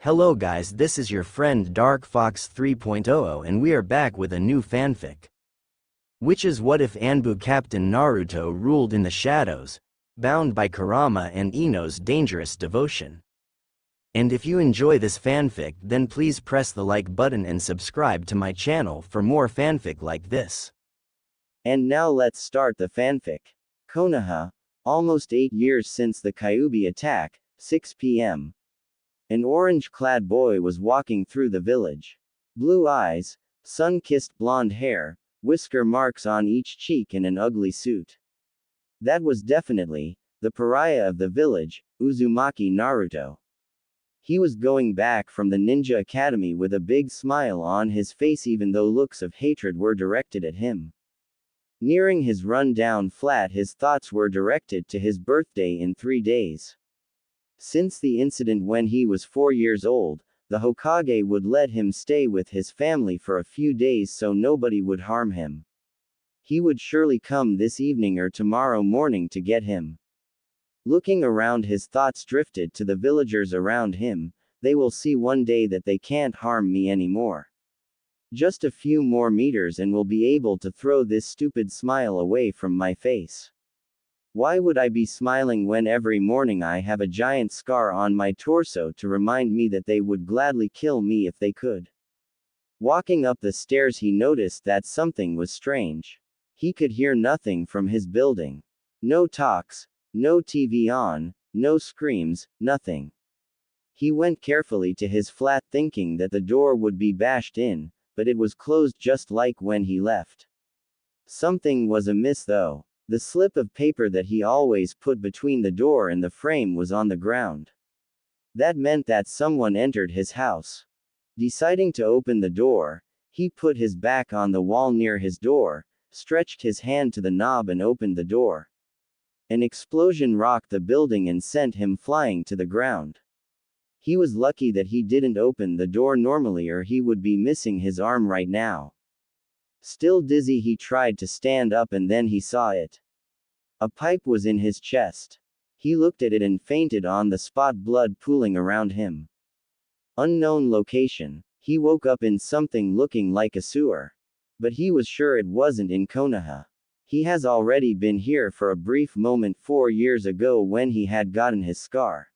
Hello guys, this is your friend Dark Fox 3.0 and we are back with a new fanfic. Which is what if ANBU Captain Naruto ruled in the shadows, bound by Kurama and Ino's dangerous devotion. And if you enjoy this fanfic, then please press the like button and subscribe to my channel for more fanfic like this. And now let's start the fanfic. Konoha, almost 8 years since the Kyuubi attack, 6 p.m. An orange-clad boy was walking through the village. Blue eyes, sun-kissed blonde hair, whisker marks on each cheek and an ugly suit. That was definitely the pariah of the village, Uzumaki Naruto. He was going back from the ninja academy with a big smile on his face even though looks of hatred were directed at him. Nearing his run-down flat, his thoughts were directed to his birthday in 3 days. Since the incident when he was 4 years old, the Hokage would let him stay with his family for a few days so nobody would harm him. He would surely come this evening or tomorrow morning to get him. Looking around, his thoughts drifted to the villagers around him. They will see one day that they can't harm me anymore. Just a few more meters and will be able to throw this stupid smile away from my face. Why would I be smiling when every morning I have a giant scar on my torso to remind me that they would gladly kill me if they could? Walking up the stairs, he noticed that something was strange. He could hear nothing from his building. No talks, no TV on, no screams, nothing. He went carefully to his flat thinking that the door would be bashed in, but it was closed just like when he left. Something was amiss though. The slip of paper that he always put between the door and the frame was on the ground. That meant that someone entered his house. Deciding to open the door, he put his back on the wall near his door, stretched his hand to the knob and opened the door. An explosion rocked the building and sent him flying to the ground. He was lucky that he didn't open the door normally or he would be missing his arm right now. Still dizzy, he tried to stand up and then he saw it. A pipe was in his chest. He looked at it and fainted on the spot, blood pooling around him. Unknown location. He woke up in something looking like a sewer. But he was sure it wasn't in Konoha. He has already been here for a brief moment 4 years ago when he had gotten his scar.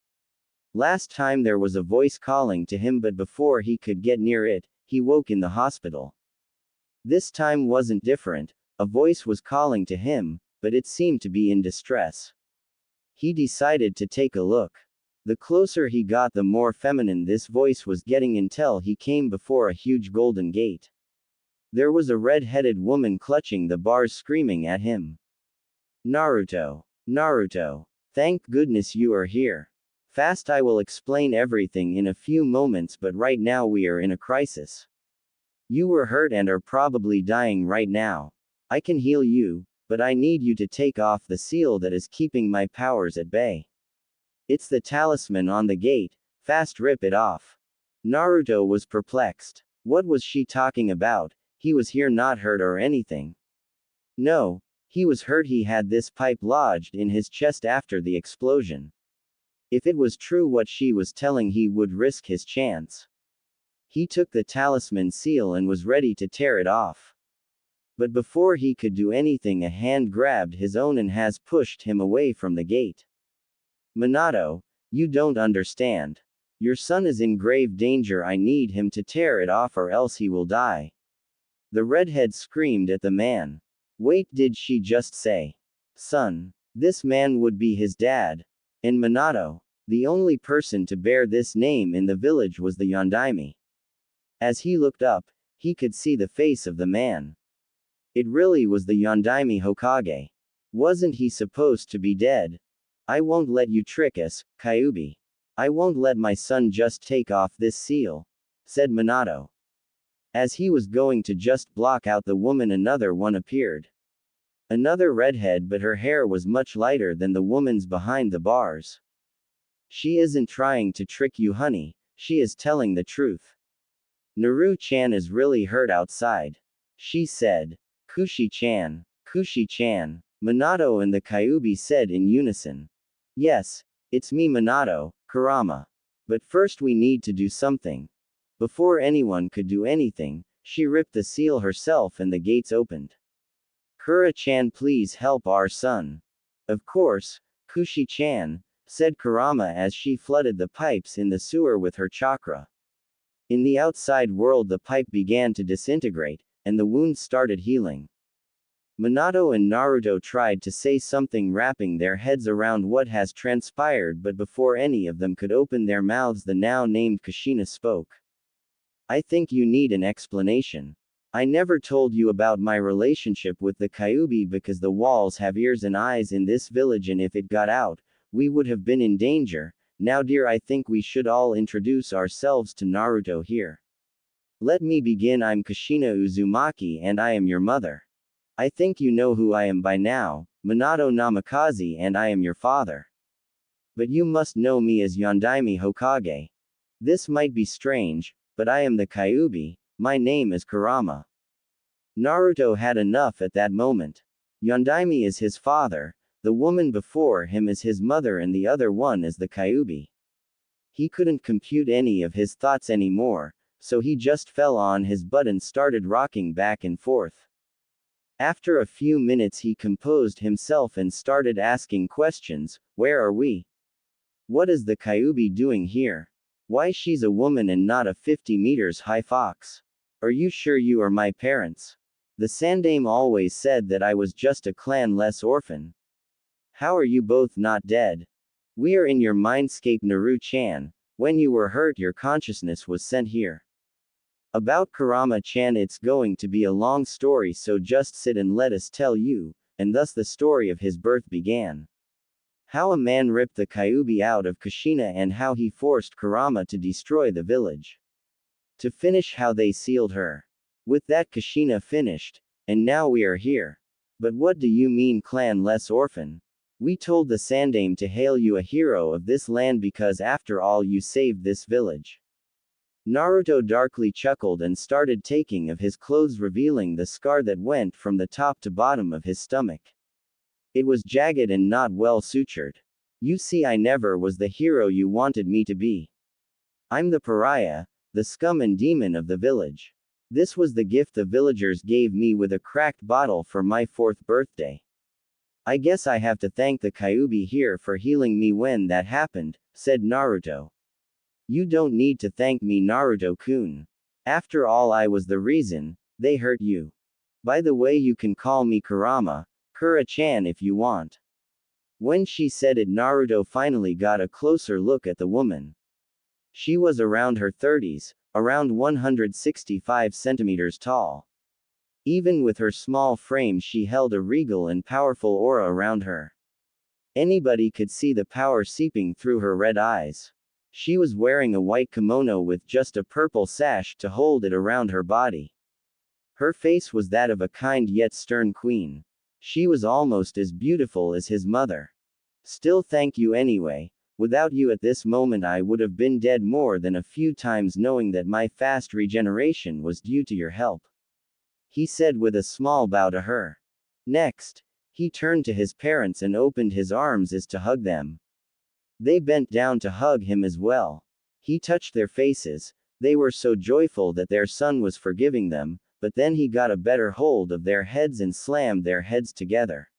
Last time there was a voice calling to him, but before he could get near it, he woke in the hospital. This time wasn't different. A voice was calling to him, but it seemed to be in distress. He decided to take a look. The closer he got, the more feminine this voice was getting until he came before a huge golden gate. There was a red-headed woman clutching the bars screaming at him. Naruto. Naruto. Thank goodness you are here. Fast, I will explain everything in a few moments, but right now we are in a crisis. You were hurt and are probably dying right now. I can heal you, but I need you to take off the seal that is keeping my powers at bay. It's the talisman on the gate. Fast, rip it off. Naruto was perplexed. What was she talking about? He was here not hurt or anything. No, he was hurt. He had this pipe lodged in his chest after the explosion. If it was true what she was telling, he would risk his chance. He took the talisman seal and was ready to tear it off. But before he could do anything, a hand grabbed his own and has pushed him away from the gate. Minato, you don't understand. Your son is in grave danger. I need him to tear it off or else he will die. The redhead screamed at the man. Wait, did she just say son? This man would be his dad. And Minato, the only person to bear this name in the village, was the Yondaime. As he looked up, he could see the face of the man. It really was the Yondaime Hokage. Wasn't he supposed to be dead? I won't let you trick us, Kyuubi. I won't let my son just take off this seal, said Minato. As he was going to just block out the woman, another one appeared. Another redhead, but her hair was much lighter than the woman's behind the bars. She isn't trying to trick you, honey. She is telling the truth. Naru-chan is really hurt outside. She said. Kushi-chan. Kushi-chan. Minato and the Kyuubi said in unison. Yes, it's me, Minato, Kurama. But first we need to do something. Before anyone could do anything, she ripped the seal herself and the gates opened. Kura-chan, please help our son. Of course, Kushi-chan, said Kurama as she flooded the pipes in the sewer with her chakra. In the outside world the pipe began to disintegrate, and the wounds started healing. Minato and Naruto tried to say something, wrapping their heads around what has transpired, but before any of them could open their mouths the now named Kushina spoke. I think you need an explanation. I never told you about my relationship with the Kyuubi because the walls have ears and eyes in this village, and if it got out, we would have been in danger. Now dear, I think we should all introduce ourselves to Naruto here. Let me begin. I'm Kushina Uzumaki and I am your mother. I think you know who I am by now, Minato Namikaze, and I am your father. But you must know me as Yondaime Hokage. This might be strange, but I am the Kyuubi. My name is Kurama. Naruto had enough at that moment. Yondaime is his father, the woman before him is his mother, and the other one is the Kyuubi. He couldn't compute any of his thoughts anymore, so he just fell on his butt and started rocking back and forth. After a few minutes he composed himself and started asking questions. Where are we? What is the Kyuubi doing here? Why she's a woman and not a 50 meters high fox? Are you sure you are my parents? The Sandaime always said that I was just a clan-less orphan. How are you both not dead? We are in your mindscape, Naru-chan. When you were hurt your consciousness was sent here. About Kurama-chan it's going to be a long story, so just sit and let us tell you, and thus the story of his birth began. How a man ripped the Kyuubi out of Kushina and how he forced Kurama to destroy the village. To finish, how they sealed her. With that Kushina finished, and now we are here. But what do you mean clan-less orphan? We told the Sandaime to hail you a hero of this land because after all you saved this village. Naruto darkly chuckled and started taking of his clothes, revealing the scar that went from the top to bottom of his stomach. It was jagged and not well sutured. You see, I never was the hero you wanted me to be. I'm the pariah, the scum and demon of the village. This was the gift the villagers gave me with a cracked bottle for my 4th birthday. I guess I have to thank the Kyuubi here for healing me when that happened, said Naruto. You don't need to thank me, Naruto-kun. After all, I was the reason they hurt you. By the way, you can call me Kurama, Kura-chan if you want. When she said it, Naruto finally got a closer look at the woman. She was around her 30s, around 165 centimeters tall. Even with her small frame she held a regal and powerful aura around her. Anybody could see the power seeping through her red eyes. She was wearing a white kimono with just a purple sash to hold it around her body. Her face was that of a kind yet stern queen. She was almost as beautiful as his mother. Still, thank you anyway. Without you at this moment I would have been dead more than a few times, knowing that my fast regeneration was due to your help. He said with a small bow to her. Next, he turned to his parents and opened his arms as to hug them. They bent down to hug him as well. He touched their faces. They were so joyful that their son was forgiving them, but then he got a better hold of their heads and slammed their heads together.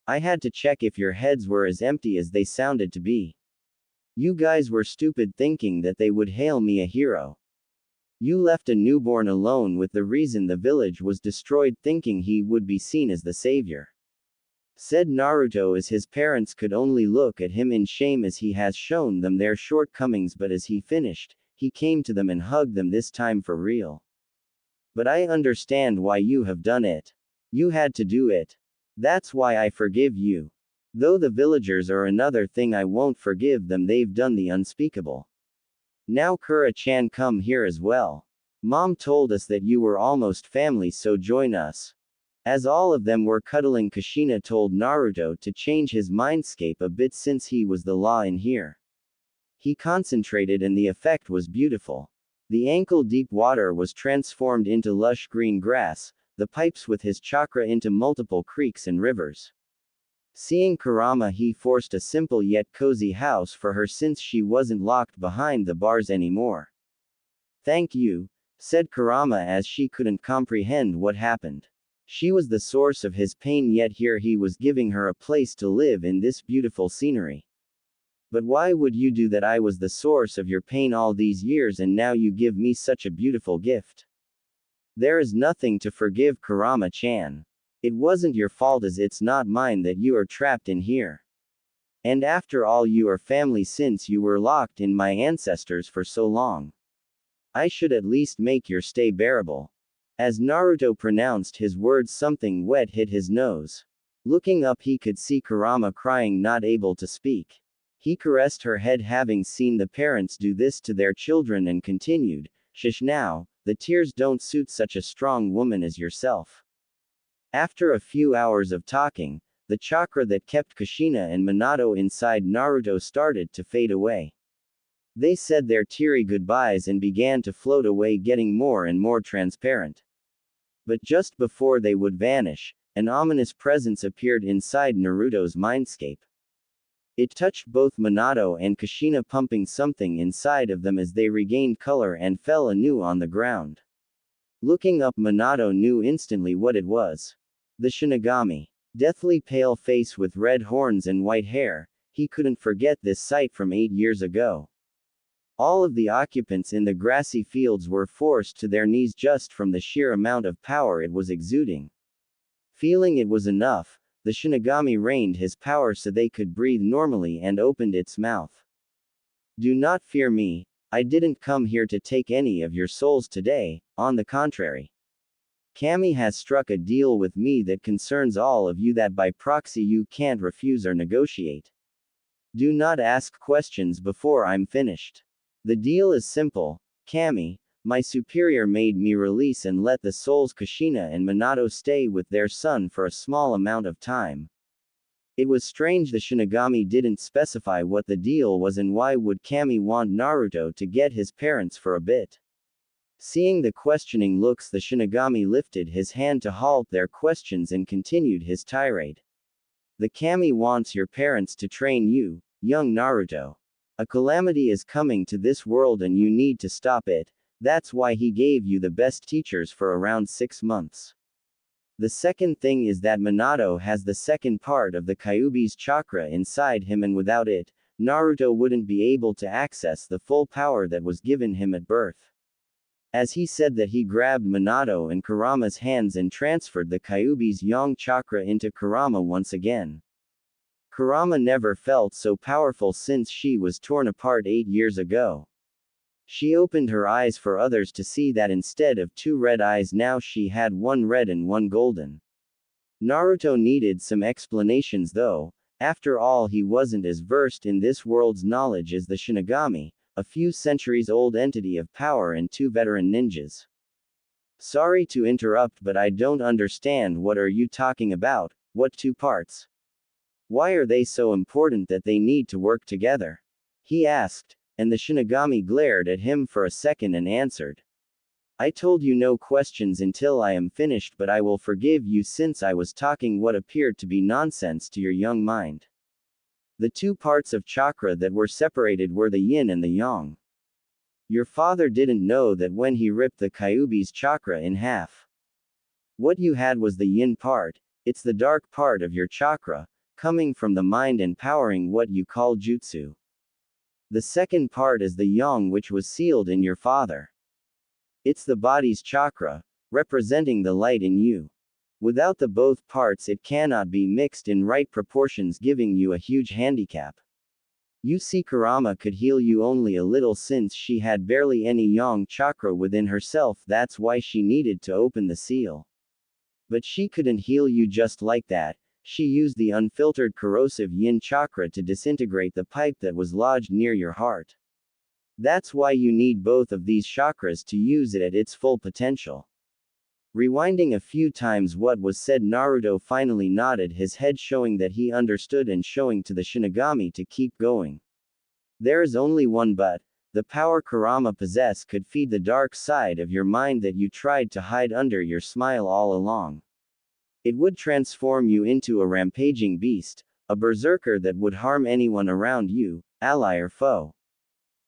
I had to check if your heads were as empty as they sounded to be. You guys were stupid thinking that they would hail me a hero. You left a newborn alone with the reason the village was destroyed, thinking he would be seen as the savior. Said Naruto as his parents could only look at him in shame as he has shown them their shortcomings, but as he finished, he came to them and hugged them, this time for real. But I understand why you have done it. You had to do it. That's why I forgive you. Though the villagers are another thing, I won't forgive them, they've done the unspeakable. Now Kura-chan, come here as well. Mom told us that you were almost family, so join us. As all of them were cuddling, Kushina told Naruto to change his mindscape a bit since he was the law in here. He concentrated and the effect was beautiful. The ankle-deep water was transformed into lush green grass, the pipes with his chakra into multiple creeks and rivers. Seeing Kurama, he forced a simple yet cozy house for her since she wasn't locked behind the bars anymore. "Thank you," said Kurama as she couldn't comprehend what happened. She was the source of his pain, yet here he was giving her a place to live in this beautiful scenery. "But why would you do that? I was the source of your pain all these years and now you give me such a beautiful gift." "There is nothing to forgive, Kurama-chan. It wasn't your fault as it's not mine that you are trapped in here. And after all, you are family since you were locked in my ancestors for so long. I should at least make your stay bearable." As Naruto pronounced his words, something wet hit his nose. Looking up, he could see Kurama crying, not able to speak. He caressed her head, having seen the parents do this to their children, and continued, "Shush now, the tears don't suit such a strong woman as yourself." After a few hours of talking, the chakra that kept Kushina and Minato inside Naruto started to fade away. They said their teary goodbyes and began to float away, getting more and more transparent. But just before they would vanish, an ominous presence appeared inside Naruto's mindscape. It touched both Minato and Kushina, pumping something inside of them as they regained color and fell anew on the ground. Looking up, Minato knew instantly what it was. The Shinigami. Deathly pale face with red horns and white hair, he couldn't forget this sight from 8 years ago. All of the occupants in the grassy fields were forced to their knees just from the sheer amount of power it was exuding. Feeling it was enough, the Shinigami rained his power so they could breathe normally and opened its mouth. "Do not fear me, I didn't come here to take any of your souls today, on the contrary. Kami has struck a deal with me that concerns all of you that by proxy you can't refuse or negotiate. Do not ask questions before I'm finished. The deal is simple. Kami, my superior, made me release and let the souls Kushina and Minato stay with their son for a small amount of time." It was strange the Shinigami didn't specify what the deal was, and why would Kami want Naruto to get his parents for a bit? Seeing the questioning looks, the Shinigami lifted his hand to halt their questions and continued his tirade. "The Kami wants your parents to train you, young Naruto. A calamity is coming to this world and you need to stop it. That's why he gave you the best teachers for around 6 months. The second thing is that Minato has the second part of the Kyuubi's chakra inside him, and without it, Naruto wouldn't be able to access the full power that was given him at birth." As he said that, he grabbed Minato and Kurama's hands and transferred the Kyuubi's yang chakra into Kurama once again. Kurama never felt so powerful since she was torn apart 8 years ago. She opened her eyes for others to see that instead of 2 red eyes now she had 1 red and 1 golden. Naruto needed some explanations though. After all, he wasn't as versed in this world's knowledge as the Shinigami, a few centuries old entity of power, and 2 veteran ninjas. "Sorry to interrupt, but I don't understand. What are you talking about? What 2 parts? Why are they so important that they need to work together?" he asked, and the Shinigami glared at him for a second and answered. "I told you no questions until I am finished, but I will forgive you since I was talking what appeared to be nonsense to your young mind. The 2 parts of chakra that were separated were the yin and the yang. Your father didn't know that when he ripped the Kyuubi's chakra in half. What you had was the yin part. It's the dark part of your chakra, coming from the mind and powering what you call jutsu. The second part is the yang, which was sealed in your father. It's the body's chakra, representing the light in you. Without the both parts it cannot be mixed in right proportions, giving you a huge handicap. You see, Kurama could heal you only a little since she had barely any yang chakra within herself. That's why she needed to open the seal. But she couldn't heal you just like that. She used the unfiltered corrosive yin chakra to disintegrate the pipe that was lodged near your heart. That's why you need both of these chakras to use it at its full potential." Rewinding a few times what was said, Naruto finally nodded his head, showing that he understood and showing to the Shinigami to keep going. "There is only one but. The power Kurama possessed could feed the dark side of your mind that you tried to hide under your smile all along. It would transform you into a rampaging beast, A berserker that would harm anyone around you, ally or foe.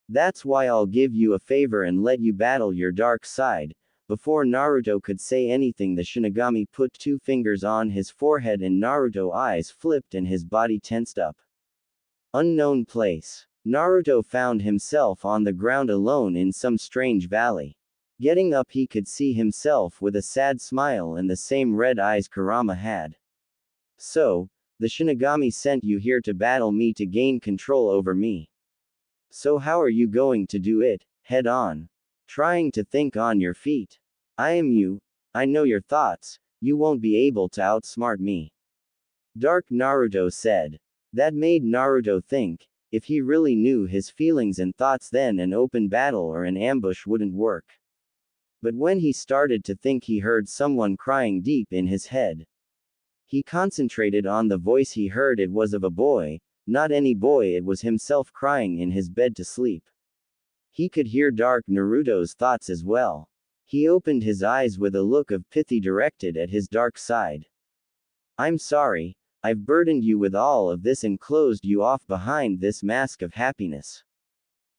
That's why I'll give you a favor and let you battle your dark side." Before Naruto could say anything, the Shinigami put 2 fingers on his forehead and Naruto's eyes flipped and his body tensed up. Unknown place. Naruto found himself on the ground alone in some strange valley. Getting up, he could see himself with a sad smile and the same red eyes Kurama had. "So, the Shinigami sent you here to battle me to gain control over me. So how are you going to do it, head on? Trying to think on your feet? I am you, I know your thoughts, you won't be able to outsmart me." Dark Naruto said. That made Naruto think, if he really knew his feelings and thoughts, then an open battle or an ambush wouldn't work. But when he started to think, he heard someone crying deep in his head. He concentrated on the voice he heard. It was of a boy, not any boy, it was himself crying in his bed to sleep. He could hear Dark Naruto's thoughts as well. He opened his eyes with a look of pity directed at his dark side. "I'm sorry, I've burdened you with all of this and closed you off behind this mask of happiness.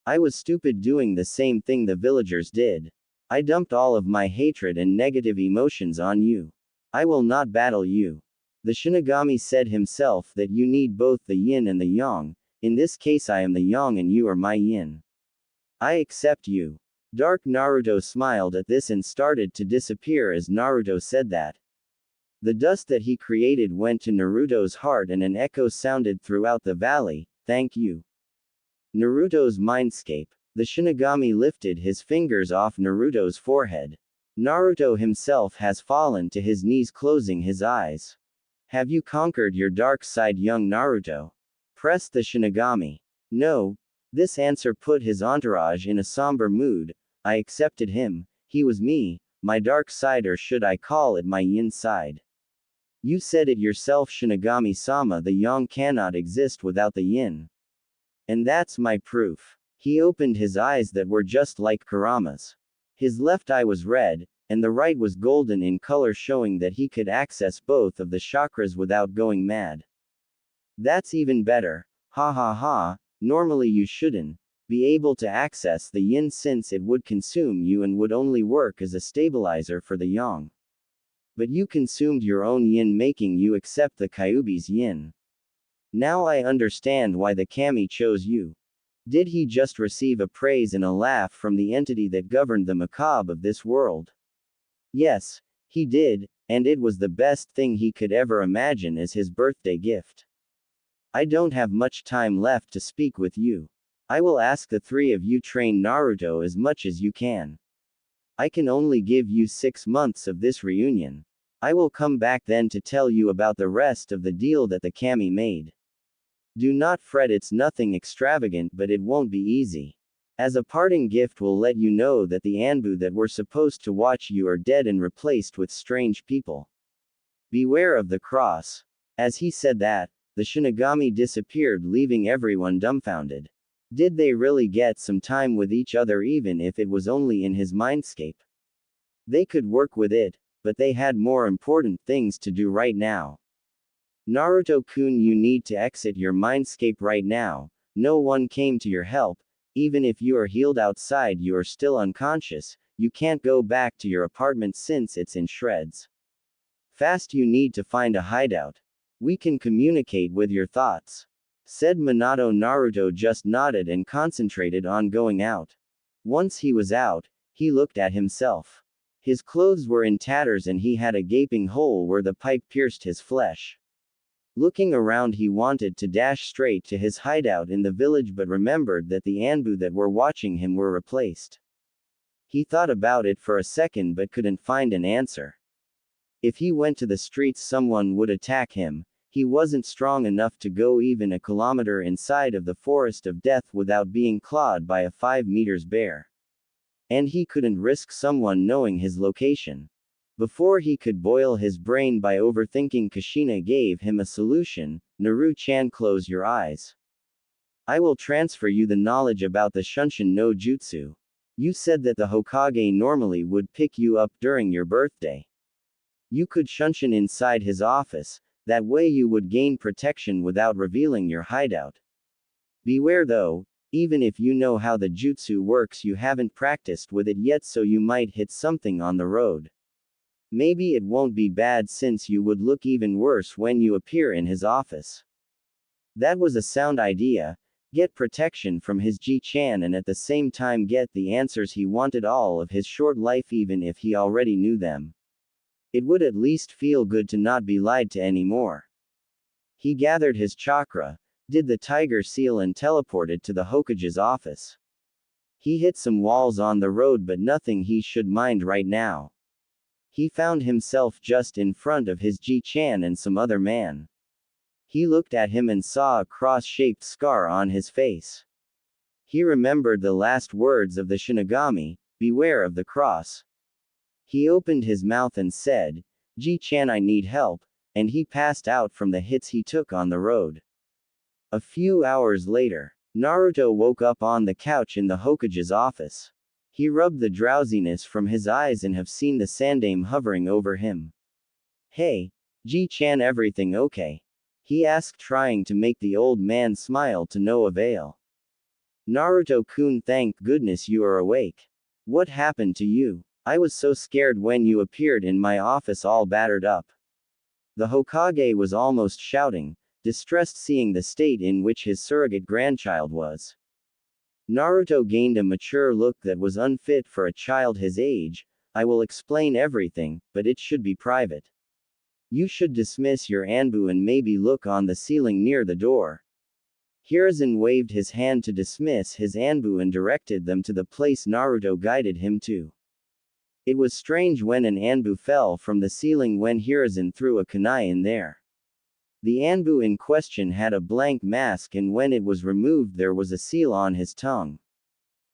I was stupid doing the same thing the villagers did. I dumped all of my hatred and negative emotions on you. I will not battle you." The Shinigami said himself that you need both the yin and the yang. In this case, I am the yang and you are my yin. I accept you. Dark Naruto smiled at this and started to disappear as Naruto said that. The dust that he created went to Naruto's heart and an echo sounded throughout the valley. "Thank you." Naruto's mindscape. The Shinigami lifted his fingers off Naruto's forehead. Naruto himself has fallen to his knees, closing his eyes. "Have you conquered your dark side, young Naruto?" pressed the Shinigami. "No." This answer put his entourage in a somber mood. "I accepted him. He was me, my dark side, or should I call it my yin side. You said it yourself, Shinigami-sama, the yang cannot exist without the yin. And that's my proof." He opened his eyes that were just like Kurama's. His left eye was red, and the right was golden in color, showing that he could access both of the chakras without going mad. "That's even better. Ha ha ha. Normally you shouldn't be able to access the yin since it would consume you and would only work as a stabilizer for the yang. But you consumed your own yin, making you accept the Kyuubi's yin. Now I understand why the kami chose you." Did he just receive a praise and a laugh from the entity that governed the macabre of this world? Yes, he did, and it was the best thing he could ever imagine as his birthday gift. "I don't have much time left to speak with you. I will ask the 3 of you train Naruto as much as you can. I can only give you 6 months of this reunion. I will come back then to tell you about the rest of the deal that the kami made. Do not fret, it's nothing extravagant, but it won't be easy. As a parting gift, we'll let you know that the ANBU that were supposed to watch you are dead and replaced with strange people. Beware of the cross." As he said that, the Shinigami disappeared, leaving everyone dumbfounded. Did they really get some time with each other, even if it was only in his mindscape? They could work with it, but they had more important things to do right now. "Naruto-kun, you need to exit your mindscape right now. No one came to your help. Even if you are healed outside, you are still unconscious. You can't go back to your apartment since it's in shreds. Fast, you need to find a hideout. We can communicate with your thoughts," said Minato. Naruto just nodded and concentrated on going out. Once he was out, he looked at himself. His clothes were in tatters and he had a gaping hole where the pipe pierced his flesh. Looking around, he wanted to dash straight to his hideout in the village, but remembered that the ANBU that were watching him were replaced. He thought about it for a second but couldn't find an answer. If he went to the streets, someone would attack him. He wasn't strong enough to go even a kilometer inside of the forest of death without being clawed by a 5 meters bear. And he couldn't risk someone knowing his location. Before he could boil his brain by overthinking, Kushina gave him a solution. "Naru-chan, close your eyes. I will transfer you the knowledge about the Shunshin no Jutsu. You said that the Hokage normally would pick you up during your birthday. You could Shunshin inside his office, That way you would gain protection without revealing your hideout. Beware though, even if you know how the jutsu works, you haven't practiced with it yet, so you might hit something on the road. Maybe it won't be bad since you would look even worse when you appear in his office. That was a sound idea. Get protection from his Ji-chan and at the same time get the answers he wanted all of his short life, even if he already knew them. It would at least feel good to not be lied to anymore. He gathered his chakra, did the tiger seal and teleported to the Hokage's office. He hit some walls on the road, but nothing he should mind right now. He found himself just in front of his Ji-chan and some other man. He looked at him and saw a cross-shaped scar on his face. He remembered the last words of the Shinigami, beware of the cross. He opened his mouth and said, Ji-chan, I need help, and he passed out from the hits he took on the road. A few hours later, Naruto woke up on the couch in the Hokage's office. He rubbed the drowsiness from his eyes and have seen the Sandaime hovering over him. Hey, Ji-chan, everything okay? He asked, trying to make the old man smile to no avail. Naruto-kun, thank goodness you are awake. What happened to you? I was so scared when you appeared in my office all battered up. The Hokage was almost shouting, distressed seeing the state in which his surrogate grandchild was. Naruto gained a mature look that was unfit for a child his age. I will explain everything, but it should be private. You should dismiss your ANBU and maybe look on the ceiling near the door. Hiruzen waved his hand to dismiss his ANBU and directed them to the place Naruto guided him to. It was strange when an ANBU fell from the ceiling when Hiruzen threw a kunai in there. The ANBU in question had a blank mask, and when it was removed there was a seal on his tongue.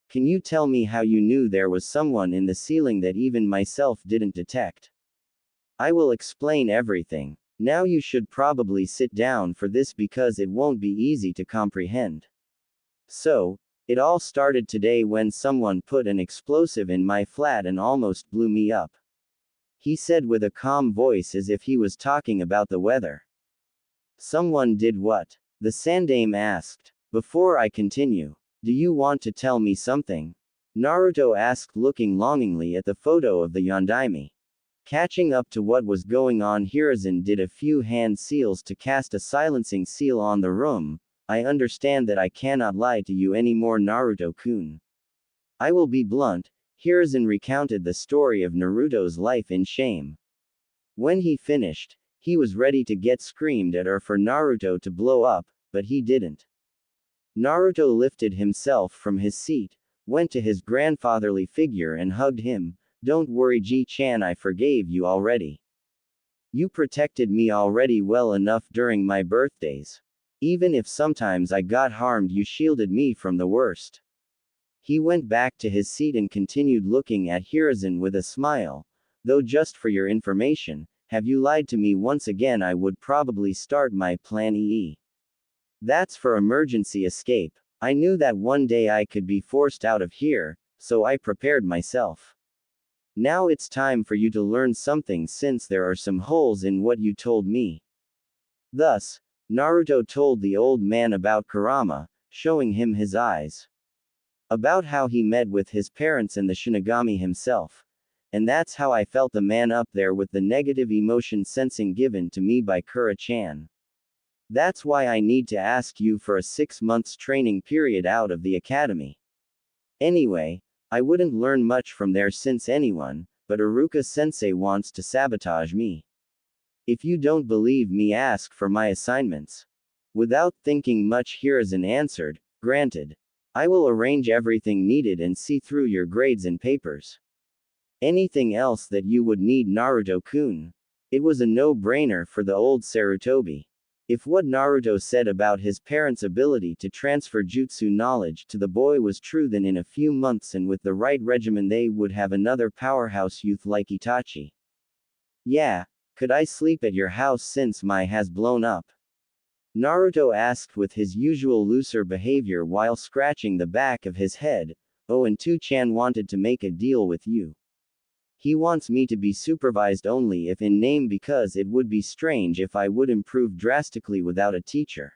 Can you tell me how you knew there was someone in the ceiling that even myself didn't detect? I will explain everything. Now you should probably sit down for this because it won't be easy to comprehend. So, it all started today when someone put an explosive in my flat and almost blew me up. He said with a calm voice as if he was talking about the weather. Someone did what? The Sandaime asked. Before I continue, do you want to tell me something? Naruto asked, looking longingly at the photo of the Yondaime. Catching up to what was going on, Hiruzen did a few hand seals to cast a silencing seal on the room. I understand that I cannot lie to you anymore, Naruto-kun. I will be blunt. Hiruzen recounted the story of Naruto's life in shame. When he finished, he was ready to get screamed at or for Naruto to blow up, but he didn't. Naruto lifted himself from his seat, went to his grandfatherly figure and hugged him. Don't worry, Ji-chan, I forgave you already. You protected me already well enough during my birthdays. Even if sometimes I got harmed, you shielded me from the worst. He went back to his seat and continued looking at Hiruzen with a smile. Though just for your information, have you lied to me once again, I would probably start my plan EE. That's for emergency escape. I knew that one day I could be forced out of here, so I prepared myself. Now it's time for you to learn something since there are some holes in what you told me. Thus, Naruto told the old man about Kurama, showing him his eyes. About how he met with his parents and the Shinigami himself. And that's how I felt the man up there with the negative emotion sensing given to me by Kura-chan. That's why I need to ask you for a 6 months training period out of the academy. Anyway, I wouldn't learn much from there since anyone, but Iruka-sensei wants to sabotage me. If you don't believe me, ask for my assignments. Without thinking much, Hiruzen answered, granted. I will arrange everything needed and see through your grades and papers. Anything else that you would need, Naruto-kun? It was a no-brainer for the old Sarutobi. If what Naruto said about his parents' ability to transfer jutsu knowledge to the boy was true, then in a few months and with the right regimen they would have another powerhouse youth like Itachi. Yeah, could I sleep at your house since my has blown up? Naruto asked with his usual looser behavior while scratching the back of his head. Oh, and 2-chan wanted to make a deal with you. He wants me to be supervised only if in name, because it would be strange if I would improve drastically without a teacher.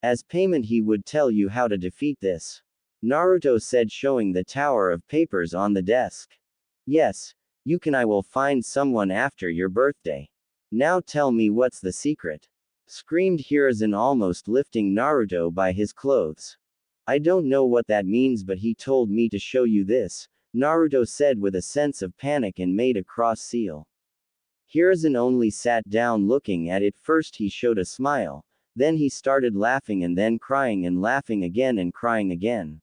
As payment he would tell you how to defeat this. Naruto said, showing the tower of papers on the desk. Yes, you can. I will find someone after your birthday. Now tell me what's the secret? Screamed Hiruzen, almost lifting Naruto by his clothes. I don't know what that means, but he told me to show you this, Naruto said with a sense of panic and made a cross seal. Hiruzen only sat down looking at it. First he showed a smile, then he started laughing and then crying and laughing again and crying again.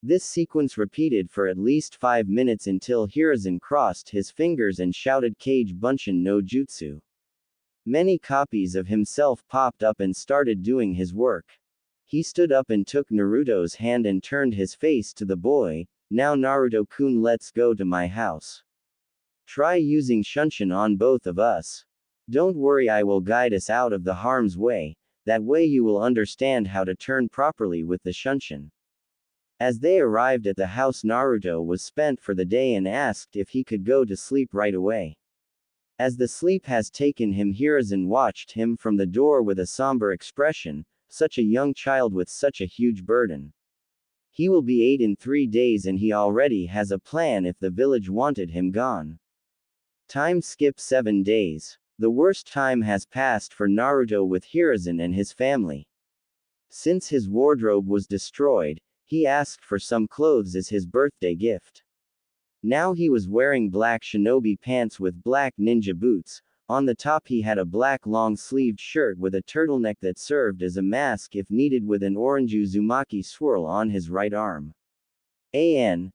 This sequence repeated for at least 5 minutes until Hiruzen crossed his fingers and shouted Kage Bunshin no Jutsu. Many copies of himself popped up and started doing his work. He stood up and took Naruto's hand and turned his face to the boy. Now Naruto-kun, let's go to my house. Try using Shunshin on both of us. Don't worry, I will guide us out of the harm's way, that way you will understand how to turn properly with the Shunshin. As they arrived at the house, Naruto was spent for the day and asked if he could go to sleep right away. As the sleep has taken him, Hiruzen watched him from the door with a somber expression, such a young child with such a huge burden. He will be 8 in 3 days and he already has a plan if the village wanted him gone. Time skip 7 days. The worst time has passed for Naruto with Hiruzen and his family. Since his wardrobe was destroyed, he asked for some clothes as his birthday gift. Now he was wearing black shinobi pants with black ninja boots. On the top he had a black long-sleeved shirt with a turtleneck that served as a mask if needed, with an orange Uzumaki swirl on his right arm. Imagine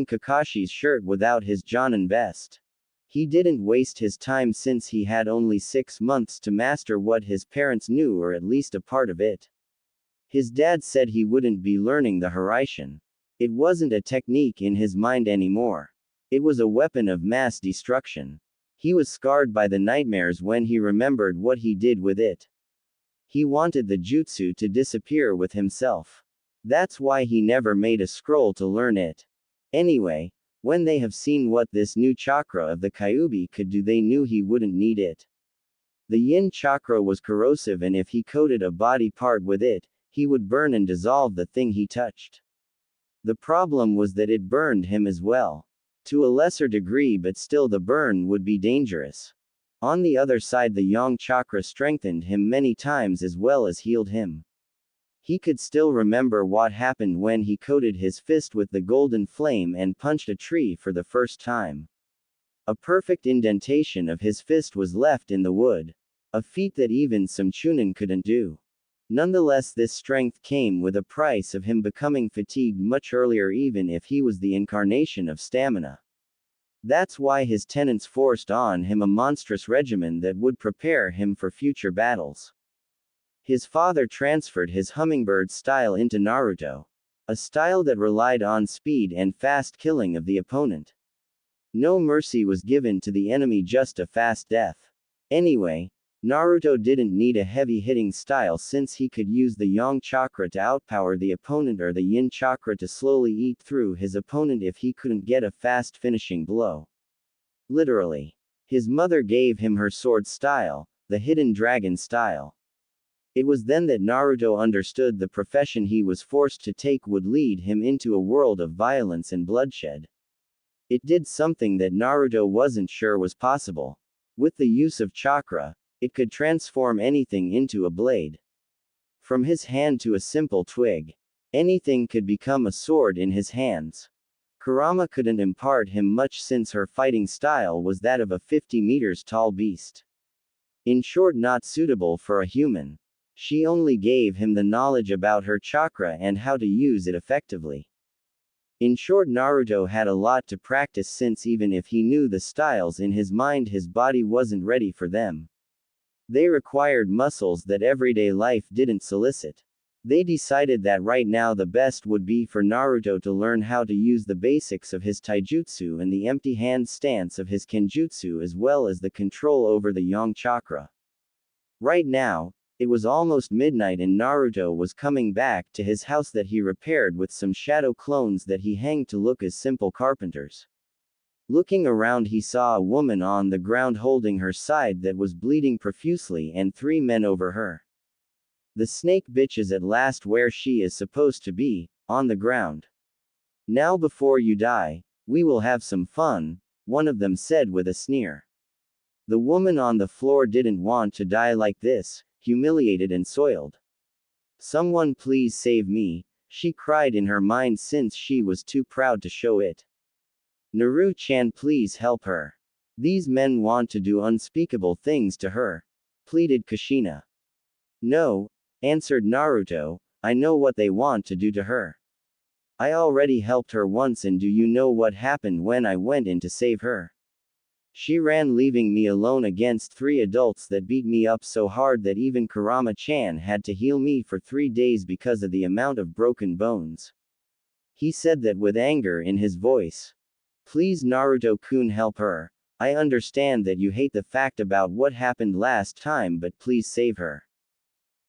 Kakashi's shirt without his Jonin vest. He didn't waste his time since he had only 6 months to master what his parents knew, or at least a part of it. His dad said he wouldn't be learning the Haraishin. It wasn't a technique in his mind anymore. It was a weapon of mass destruction. He was scarred by the nightmares when he remembered what he did with it. He wanted the jutsu to disappear with himself. That's why he never made a scroll to learn it. Anyway, when they have seen what this new chakra of the Kyuubi could do, they knew he wouldn't need it. The yin chakra was corrosive, and if he coated a body part with it, he would burn and dissolve the thing he touched. The problem was that it burned him as well. To a lesser degree, but still the burn would be dangerous. On the other side, the yang chakra strengthened him many times as well as healed him. He could still remember what happened when he coated his fist with the golden flame and punched a tree for the first time. A perfect indentation of his fist was left in the wood. A feat that even some chunin couldn't do. Nonetheless, this strength came with a price of him becoming fatigued much earlier, even if he was the incarnation of stamina. That's why his tenants forced on him a monstrous regimen that would prepare him for future battles. His father transferred his hummingbird style into Naruto. A style that relied on speed and fast killing of the opponent. No mercy was given to the enemy, just a fast death. Anyway, Naruto didn't need a heavy-hitting style since he could use the yang chakra to outpower the opponent, or the yin chakra to slowly eat through his opponent if he couldn't get a fast finishing blow. Literally. His mother gave him her sword style, the hidden dragon style. It was then that Naruto understood the profession he was forced to take would lead him into a world of violence and bloodshed. It did something that Naruto wasn't sure was possible. With the use of chakra, it could transform anything into a blade. From his hand to a simple twig. Anything could become a sword in his hands. Kurama couldn't impart him much since her fighting style was that of a 50 meters tall beast. In short, not suitable for a human. She only gave him the knowledge about her chakra and how to use it effectively. In short, Naruto had a lot to practice, since even if he knew the styles in his mind, his body wasn't ready for them. They required muscles that everyday life didn't solicit. They decided that right now the best would be for Naruto to learn how to use the basics of his taijutsu and the empty hand stance of his kenjutsu, as well as the control over the yang chakra. Right now, it was almost midnight and Naruto was coming back to his house that he repaired with some shadow clones that he hanged to look as simple carpenters. Looking around, he saw a woman on the ground holding her side that was bleeding profusely and 3 men over her. The snake bitch is at last where she is supposed to be, on the ground. Now before you die, we will have some fun, one of them said with a sneer. The woman on the floor didn't want to die like this, humiliated and soiled. Someone please save me, she cried in her mind since she was too proud to show it. Naru-chan, please help her. These men want to do unspeakable things to her, pleaded Kushina. No, answered Naruto, I know what they want to do to her. I already helped her once, and do you know what happened when I went in to save her? She ran, leaving me alone against 3 adults that beat me up so hard that even Kurama-chan had to heal me for 3 days because of the amount of broken bones. He said that with anger in his voice. Please Naruto-kun, help her. I understand that you hate the fact about what happened last time, but please save her.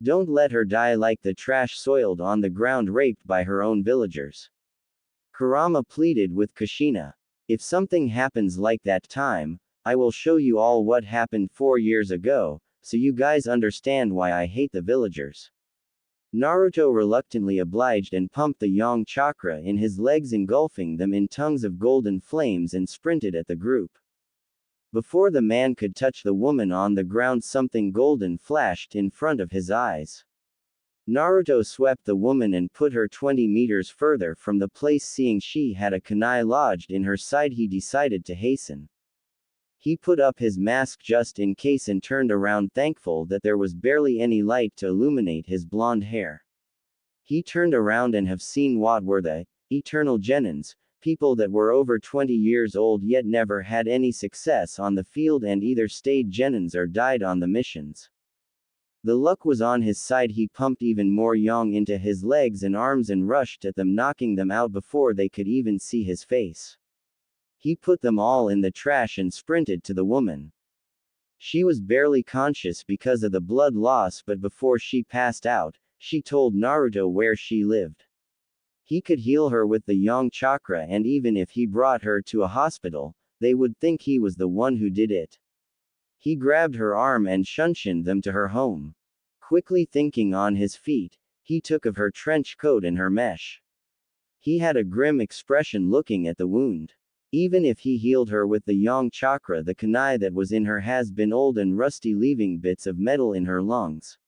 Don't let her die like the trash, soiled on the ground, raped by her own villagers. Kurama pleaded with Kushina. If something happens like that time, I will show you all what happened 4 years ago, so you guys understand why I hate the villagers. Naruto reluctantly obliged and pumped the yang chakra in his legs, engulfing them in tongues of golden flames, and sprinted at the group. Before the man could touch the woman on the ground, something golden flashed in front of his eyes. Naruto swept the woman and put her 20 meters further from the place. Seeing she had a kunai lodged in her side, he decided to hasten. He put up his mask just in case and turned around, thankful that there was barely any light to illuminate his blonde hair. He turned around and have seen what were the eternal genins, people that were over 20 years old yet never had any success on the field and either stayed genins or died on the missions. The luck was on his side. He pumped even more yang into his legs and arms and rushed at them, knocking them out before they could even see his face. He put them all in the trash and sprinted to the woman. She was barely conscious because of the blood loss, but before she passed out, she told Naruto where she lived. He could heal her with the yang chakra, and even if he brought her to a hospital, they would think he was the one who did it. He grabbed her arm and shunshined them to her home. Quickly thinking on his feet, he took of her trench coat and her mesh. He had a grim expression looking at the wound. Even if he healed her with the yang chakra, the kunai that was in her has been old and rusty, leaving bits of metal in her lungs.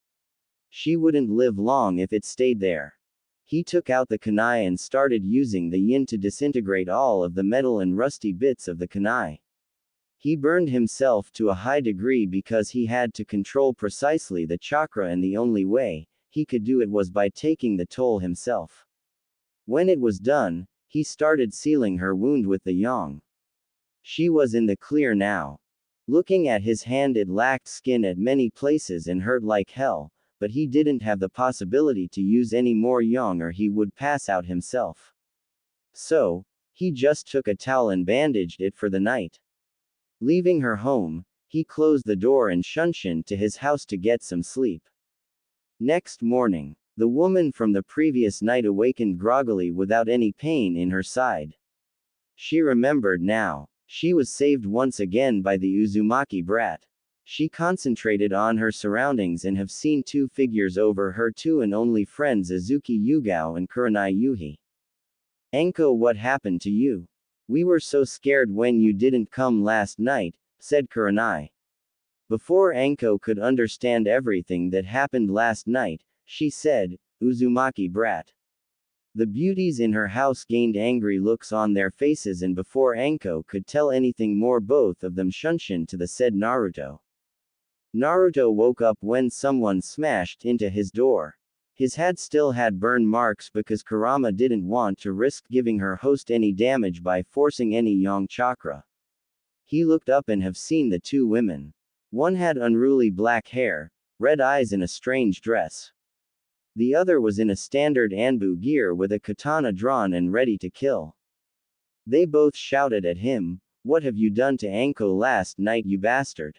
She wouldn't live long if it stayed there. He took out the kunai and started using the yin to disintegrate all of the metal and rusty bits of the kunai. He burned himself to a high degree because he had to control precisely the chakra, and the only way he could do it was by taking the toll himself. When it was done, he started sealing her wound with the yang. She was in the clear now. Looking at his hand, it lacked skin at many places and hurt like hell, but he didn't have the possibility to use any more yang or he would pass out himself. So, he just took a towel and bandaged it for the night. Leaving her home, he closed the door and shunshined to his house to get some sleep. Next morning, the woman from the previous night awakened groggily without any pain in her side. She remembered now. She was saved once again by the Uzumaki brat. She concentrated on her surroundings and have seen 2 figures over her, 2 and only friends, Azuki Yugao and Kurenai Yuhi. Enko, what happened to you? We were so scared when you didn't come last night, said Kurenai. Before Enko could understand everything that happened last night, she said, Uzumaki brat. The beauties in her house gained angry looks on their faces, and before Enko could tell anything more, both of them shunshined to the said Naruto. Naruto woke up when someone smashed into his door. His hat still had burn marks because Kurama didn't want to risk giving her host any damage by forcing any yang chakra. He looked up and have seen the 2 women. One had unruly black hair, red eyes and a strange dress. The other was in a standard ANBU gear with a katana drawn and ready to kill. They both shouted at him, "What have you done to Enko last night, you bastard?"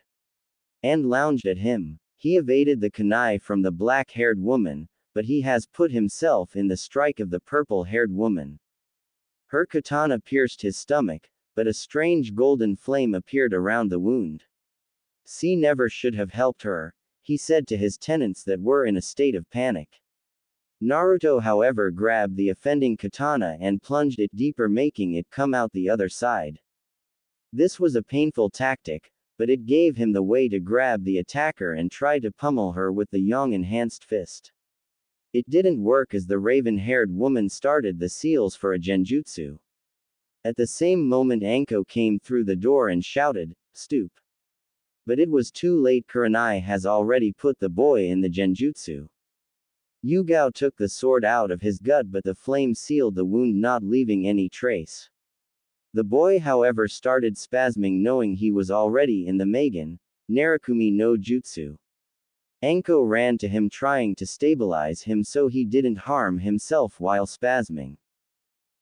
and lounged at him. He evaded the kunai from the black-haired woman, but he has put himself in the strike of the purple-haired woman. Her katana pierced his stomach, but a strange golden flame appeared around the wound. "C never should have helped her," he said to his tenants that were in a state of panic. Naruto, however, grabbed the offending katana and plunged it deeper, making it come out the other side. This was a painful tactic, but it gave him the way to grab the attacker and try to pummel her with the yang-enhanced fist. It didn't work as the raven-haired woman started the seals for a genjutsu. At the same moment Anko came through the door and shouted, "Stoop." But it was too late. Kurenai has already put the boy in the genjutsu. Yugao took the sword out of his gut, but the flame sealed the wound, not leaving any trace. The boy, however, started spasming, knowing he was already in the Magen, Narakumi no Jutsu. Anko ran to him, trying to stabilize him so he didn't harm himself while spasming.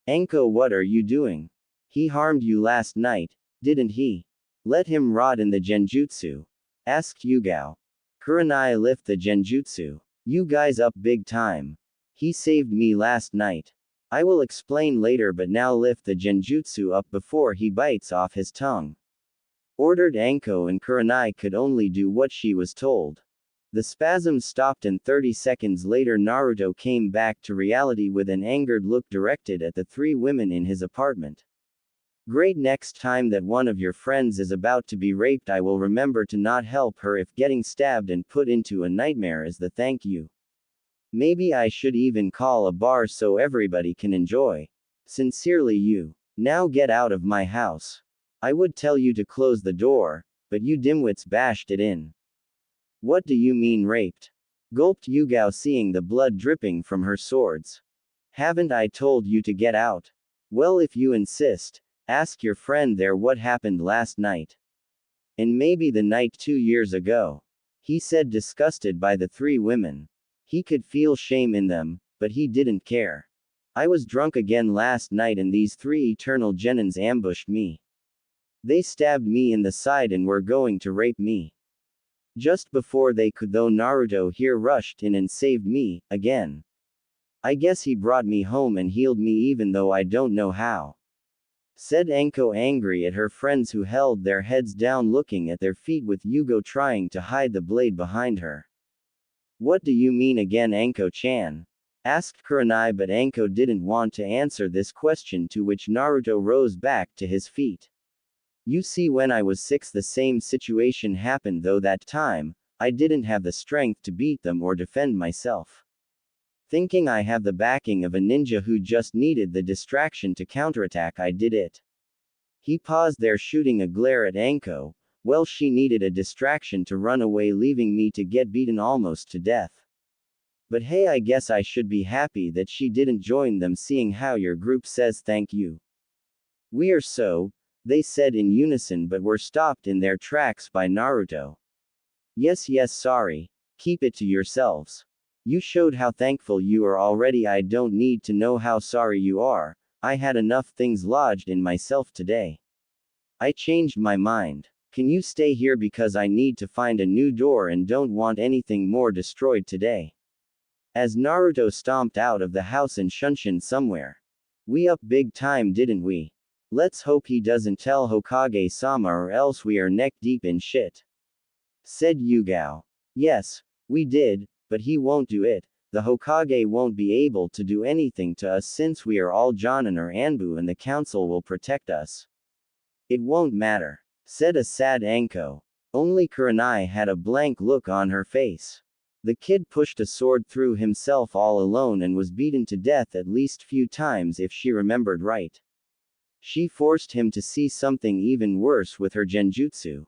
"Anko, what are you doing? He harmed you last night, didn't he? Let him rot in the genjutsu," asked Yugao. "Kurenai, lift the genjutsu. You guys up big time. He saved me last night. I will explain later, but now lift the genjutsu up before he bites off his tongue," ordered Anko, and Kurenai could only do what she was told. The spasms stopped, and 30 seconds later Naruto came back to reality with an angered look directed at the three women in his apartment. "Great, next time that one of your friends is about to be raped, I will remember to not help her if getting stabbed and put into a nightmare is the thank you. Maybe I should even call a bar so everybody can enjoy. Sincerely, you. Now get out of my house. I would tell you to close the door, but you dimwits bashed it in." "What do you mean raped?" gulped Yugao, seeing the blood dripping from her swords. "Haven't I told you to get out? Well, if you insist, ask your friend there what happened last night. And maybe the night 2 years ago," he said, disgusted by the three women. He could feel shame in them, but he didn't care. "I was drunk again last night and these three eternal genins ambushed me. They stabbed me in the side and were going to rape me. Just before they could, though, Naruto here rushed in and saved me, again. I guess he brought me home and healed me even though I don't know how," said Anko, angry at her friends who held their heads down looking at their feet, with Yugo trying to hide the blade behind her. "What do you mean again, Anko-chan?" asked Kurenai, but Anko didn't want to answer this question, to which Naruto rose back to his feet. "You see, when I was 6, the same situation happened, though that time, I didn't have the strength to beat them or defend myself. Thinking I have the backing of a ninja who just needed the distraction to counterattack, I did it." He paused there, shooting a glare at Anko. "Well, she needed a distraction to run away, leaving me to get beaten almost to death. But hey, I guess I should be happy that she didn't join them, seeing how your group says thank you." "We are so," they said in unison, but were stopped in their tracks by Naruto. Yes, sorry. Keep it to yourselves. You showed how thankful you are already. I don't need to know how sorry you are. I had enough things lodged in myself today. I changed my mind. Can you stay here because I need to find a new door and don't want anything more destroyed today?" As Naruto stomped out of the house in Shunshin somewhere. "We up big time, didn't we? Let's hope he doesn't tell Hokage-sama or else we are neck deep in shit," said Yugao. "Yes, we did, but he won't do it. The Hokage won't be able to do anything to us since we are all Jonin or ANBU and the council will protect us." "It won't matter," said a sad Anko. Only Kurenai had a blank look on her face. The kid pushed a sword through himself all alone and was beaten to death at least few times if she remembered right. She forced him to see something even worse with her genjutsu.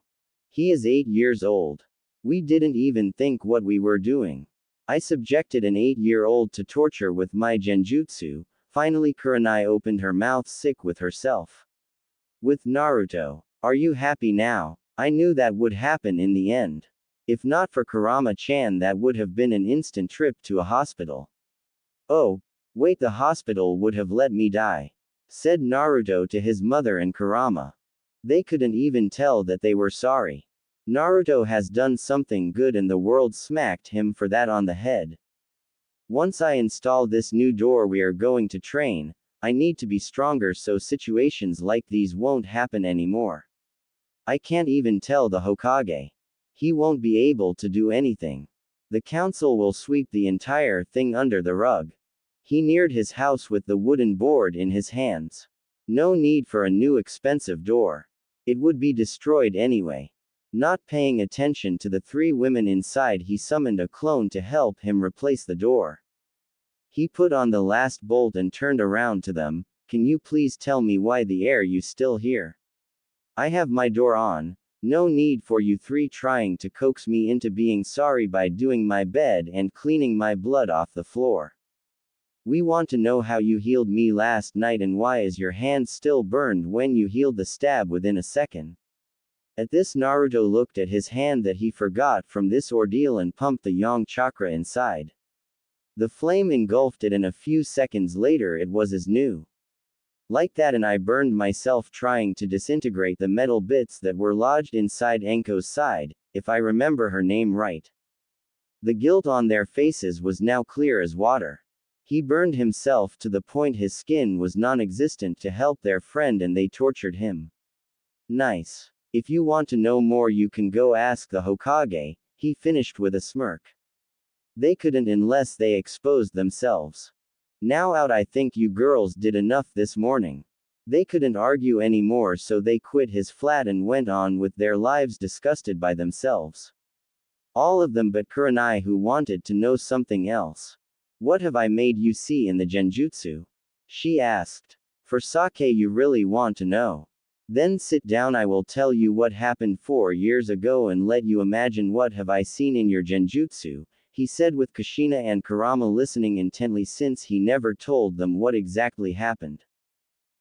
He is 8 years old. We didn't even think what we were doing. I subjected an 8-year-old to torture with my genjutsu. Finally, Kurenai opened her mouth, sick with herself. With Naruto. Are you happy now? I knew that would happen in the end. If not for Kurama-chan, that would have been an instant trip to a hospital. Oh, wait, the hospital would have let me die, said Naruto to his mother and Kurama. They couldn't even tell that they were sorry. Naruto has done something good and the world smacked him for that on the head. Once I install this new door we are going to train, I need to be stronger so situations like these won't happen anymore. I can't even tell the Hokage. He won't be able to do anything. The council will sweep the entire thing under the rug. He neared his house with the wooden board in his hands. No need for a new expensive door. It would be destroyed anyway. Not paying attention to the three women inside, he summoned a clone to help him replace the door. He put on the last bolt and turned around to them. Can you please tell me why the air you still here? I have my door on. No need for you three trying to coax me into being sorry by doing my bed and cleaning my blood off the floor. We want to know how you healed me last night and why is your hand still burned when you healed the stab within a second. At this, Naruto looked at his hand that he forgot from this ordeal and pumped the yang chakra inside. The flame engulfed it and a few seconds later it was as new. Like that, and I burned myself trying to disintegrate the metal bits that were lodged inside Enko's side, if I remember her name right. The guilt on their faces was now clear as water. He burned himself to the point his skin was non-existent to help their friend and they tortured him. Nice. If you want to know more you can go ask the Hokage, he finished with a smirk. They couldn't unless they exposed themselves. Now out, I think you girls did enough this morning. They couldn't argue anymore, so they quit his flat and went on with their lives disgusted by themselves. All of them but Kuranai, who wanted to know something else. What have I made you see in the genjutsu? She asked. For sake you really want to know? Then sit down, I will tell you what happened 4 years ago and let you imagine what have I seen in your genjutsu, he said with Kushina and Kurama listening intently since he never told them what exactly happened.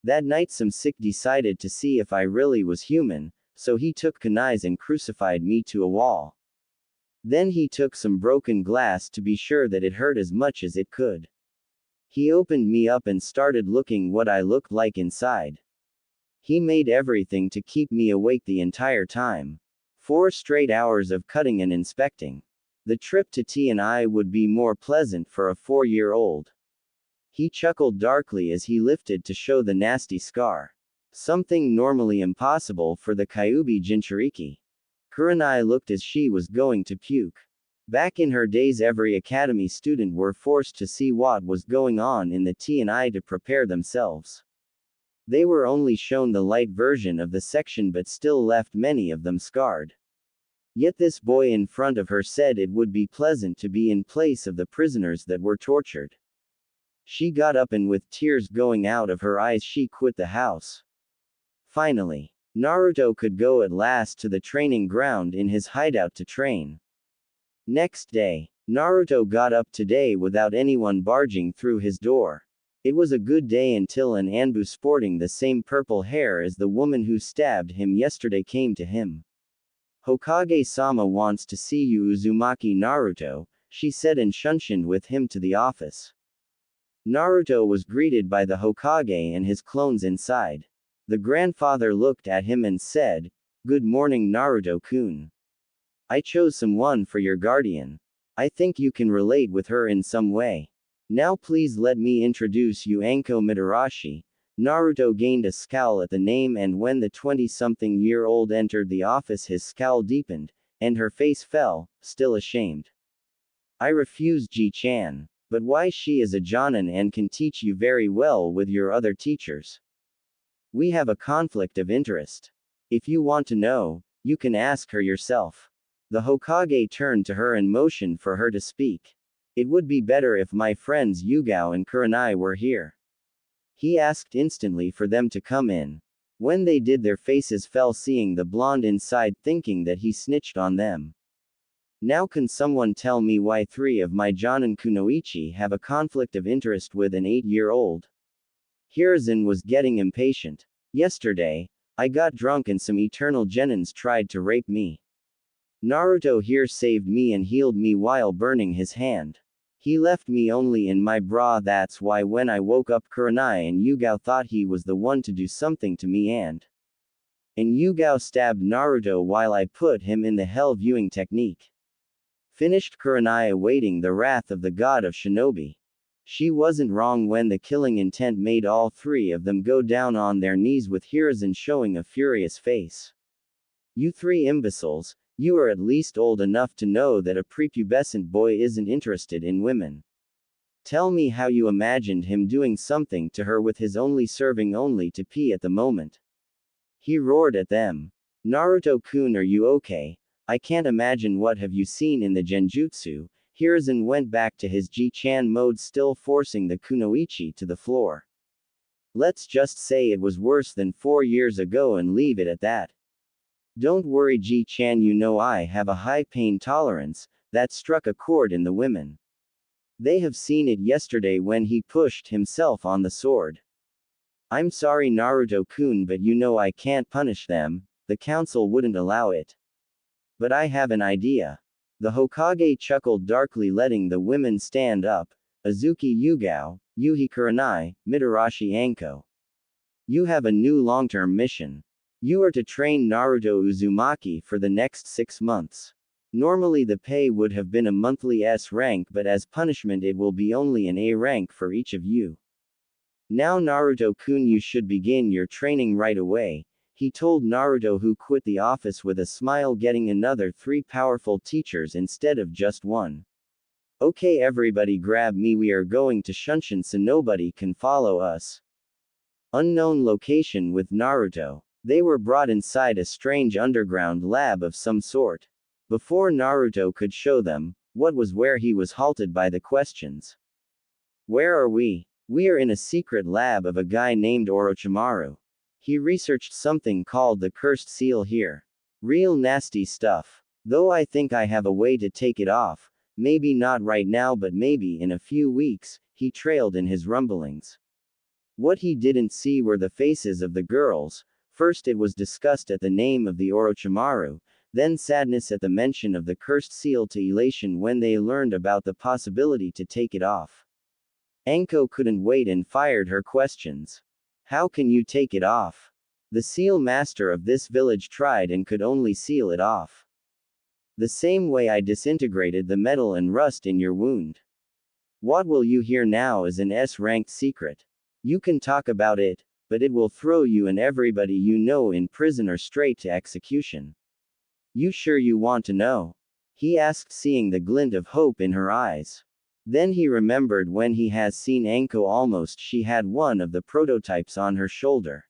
That night some sick decided to see if I really was human, so he took kunais and crucified me to a wall. Then he took some broken glass to be sure that it hurt as much as it could. He opened me up and started looking what I looked like inside. He made everything to keep me awake the entire time. 4 straight hours of cutting and inspecting. The trip to T&I would be more pleasant for a 4-year-old. He chuckled darkly as he lifted to show the nasty scar. Something normally impossible for the Kyuubi Jinchuriki. Kuranai looked as she was going to puke. Back in her days every academy student were forced to see what was going on in the T&I to prepare themselves. They were only shown the light version of the section but still left many of them scarred. Yet this boy in front of her said it would be pleasant to be in place of the prisoners that were tortured. She got up and with tears going out of her eyes she quit the house. Finally, Naruto could go at last to the training ground in his hideout to train. Next day, Naruto got up today without anyone barging through his door. It was a good day until an ANBU sporting the same purple hair as the woman who stabbed him yesterday came to him. Hokage-sama wants to see you, Uzumaki Naruto, she said and shunshined with him to the office. Naruto was greeted by the Hokage and his clones inside. The grandfather looked at him and said, "Good morning Naruto-kun. I chose someone for your guardian. I think you can relate with her in some way. Now please let me introduce you Anko Mitarashi." Naruto gained a scowl at the name, and when the 20-something-year-old entered the office his scowl deepened, and her face fell, still ashamed. "I refuse Ji-chan. But why? She is a jonin and can teach you very well with your other teachers. We have a conflict of interest. If you want to know, you can ask her yourself." The Hokage turned to her and motioned for her to speak. "It would be better if my friends Yugao and Kuranai were here." He asked instantly for them to come in. When they did their faces fell seeing the blonde inside, thinking that he snitched on them. "Now can someone tell me why 3 of my Jonin Kunoichi have a conflict of interest with an 8-year-old? Hiruzen was getting impatient. "Yesterday, I got drunk and some eternal genins tried to rape me. Naruto here saved me and healed me while burning his hand. He left me only in my bra, that's why when I woke up Kuranai and Yugao thought he was the one to do something to me and Yugao stabbed Naruto while I put him in the hell viewing technique." Finished Kuranai, awaiting the wrath of the god of shinobi. She wasn't wrong when the killing intent made all three of them go down on their knees with Hiruzen showing a furious face. You three imbeciles, you are at least old enough to know that a prepubescent boy isn't interested in women. Tell me how you imagined him doing something to her with his only serving only to pee at the moment. He roared at them. Naruto-kun, are you okay? I can't imagine what have you seen in the genjutsu. Hiruzen went back to his Ji-chan mode, still forcing the kunoichi to the floor. Let's just say it was worse than 4 years ago and leave it at that. Don't worry Ji-chan, you know I have a high pain tolerance. That struck a chord in the women. They have seen it yesterday when he pushed himself on the sword. I'm sorry Naruto-kun, but you know I can't punish them, the council wouldn't allow it. But I have an idea. The Hokage chuckled darkly, letting the women stand up. Azuki Yugao, Yuhi Kurenai, Mitarashi Anko. You have a new long-term mission. You are to train Naruto Uzumaki for the next 6 months. Normally the pay would have been a monthly S rank, but as punishment it will be only an A rank for each of you. Now Naruto-kun, you should begin your training right away, he told Naruto, who quit the office with a smile, getting another 3 powerful teachers instead of just 1. Okay everybody grab me, we are going to Shunshin so nobody can follow us. Unknown location with Naruto. They were brought inside a strange underground lab of some sort. Before Naruto could show them what was where, he was halted by the questions. Where are we? We are in a secret lab of a guy named Orochimaru. He researched something called the cursed seal here. Real nasty stuff. Though I think I have a way to take it off. Maybe not right now, but maybe in a few weeks, he trailed in his rumblings. What he didn't see were the faces of the girls. First it was disgust at the name of the Orochimaru, then sadness at the mention of the cursed seal, to elation when they learned about the possibility to take it off. Anko couldn't wait and fired her questions. How can you take it off? The seal master of this village tried and could only seal it off. The same way I disintegrated the metal and rust in your wound. What will you hear now is an S-ranked secret. You can talk about it, but it will throw you and everybody you know in prison or straight to execution. You sure you want to know? He asked, seeing the glint of hope in her eyes. Then he remembered when he has seen Anko, almost she had one of the prototypes on her shoulder.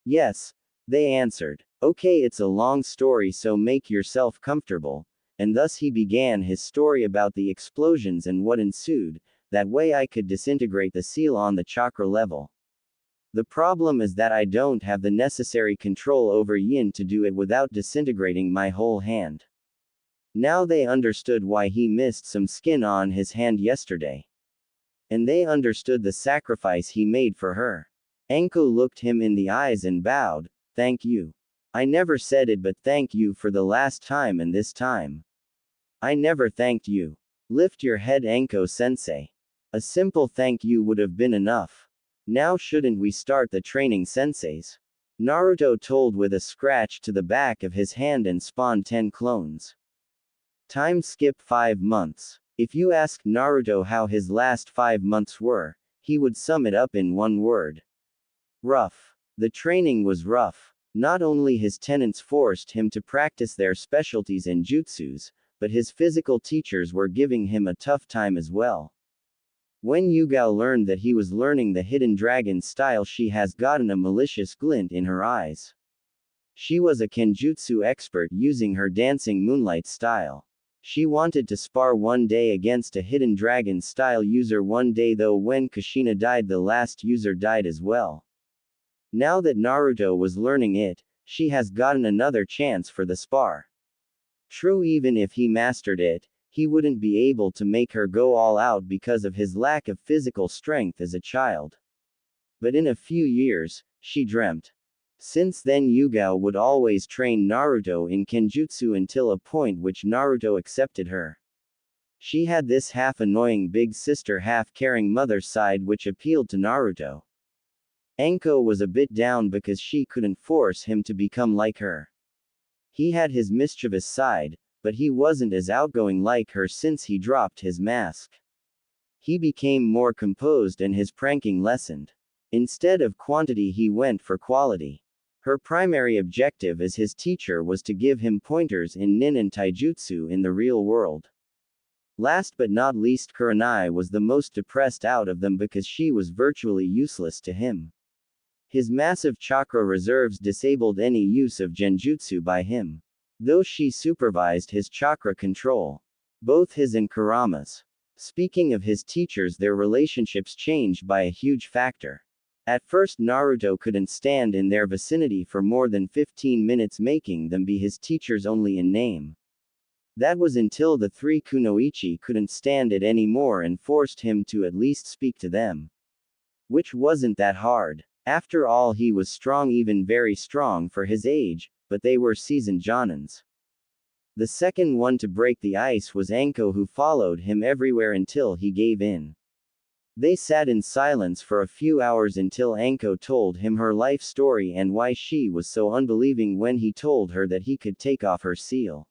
Yes, they answered. Okay, it's a long story, so make yourself comfortable. And thus he began his story about the explosions and what ensued. That way I could disintegrate the seal on the chakra level. The problem is that I don't have the necessary control over yin to do it without disintegrating my whole hand. Now they understood why he missed some skin on his hand yesterday. And they understood the sacrifice he made for her. Anko looked him in the eyes and bowed. Thank you. I never said it, but thank you for the last time and this time. I never thanked you. Lift your head, Anko-sensei. A simple thank you would have been enough. Now shouldn't we start the training, senseis? Naruto told with a scratch to the back of his hand and spawned 10 clones. Time skip 5 months. If you asked Naruto how his last 5 months were, he would sum it up in one word. Rough. The training was rough. Not only his tenants forced him to practice their specialties and jutsus, but his physical teachers were giving him a tough time as well. When Yugao learned that he was learning the hidden dragon style, she has gotten a malicious glint in her eyes. She was a kenjutsu expert using her dancing moonlight style. She wanted to spar one day against a hidden dragon style user one day, though when Kushina died the last user died as well. Now that Naruto was learning it, she has gotten another chance for the spar. True, even if he mastered it, he wouldn't be able to make her go all out because of his lack of physical strength as a child. But in a few years, she dreamt. Since then Yugao would always train Naruto in kenjutsu until a point which Naruto accepted her. She had this half-annoying big sister half-caring mother side which appealed to Naruto. Anko was a bit down because she couldn't force him to become like her. He had his mischievous side, but he wasn't as outgoing like her since he dropped his mask. He became more composed and his pranking lessened. Instead of quantity, he went for quality. Her primary objective as his teacher was to give him pointers in nin and taijutsu in the real world. Last but not least, Kuranai was the most depressed out of them because she was virtually useless to him. His massive chakra reserves disabled any use of genjutsu by him. Though she supervised his chakra control. Both his and Kurama's. Speaking of his teachers, their relationships changed by a huge factor. At first, Naruto couldn't stand in their vicinity for more than 15 minutes, making them be his teachers only in name. That was until the three kunoichi couldn't stand it anymore and forced him to at least speak to them. Which wasn't that hard. After all, he was strong, even very strong for his age, but they were seasoned jonins. The second one to break the ice was Anko, who followed him everywhere until he gave in. They sat in silence for a few hours until Anko told him her life story and why she was so unbelieving when he told her that he could take off her seal.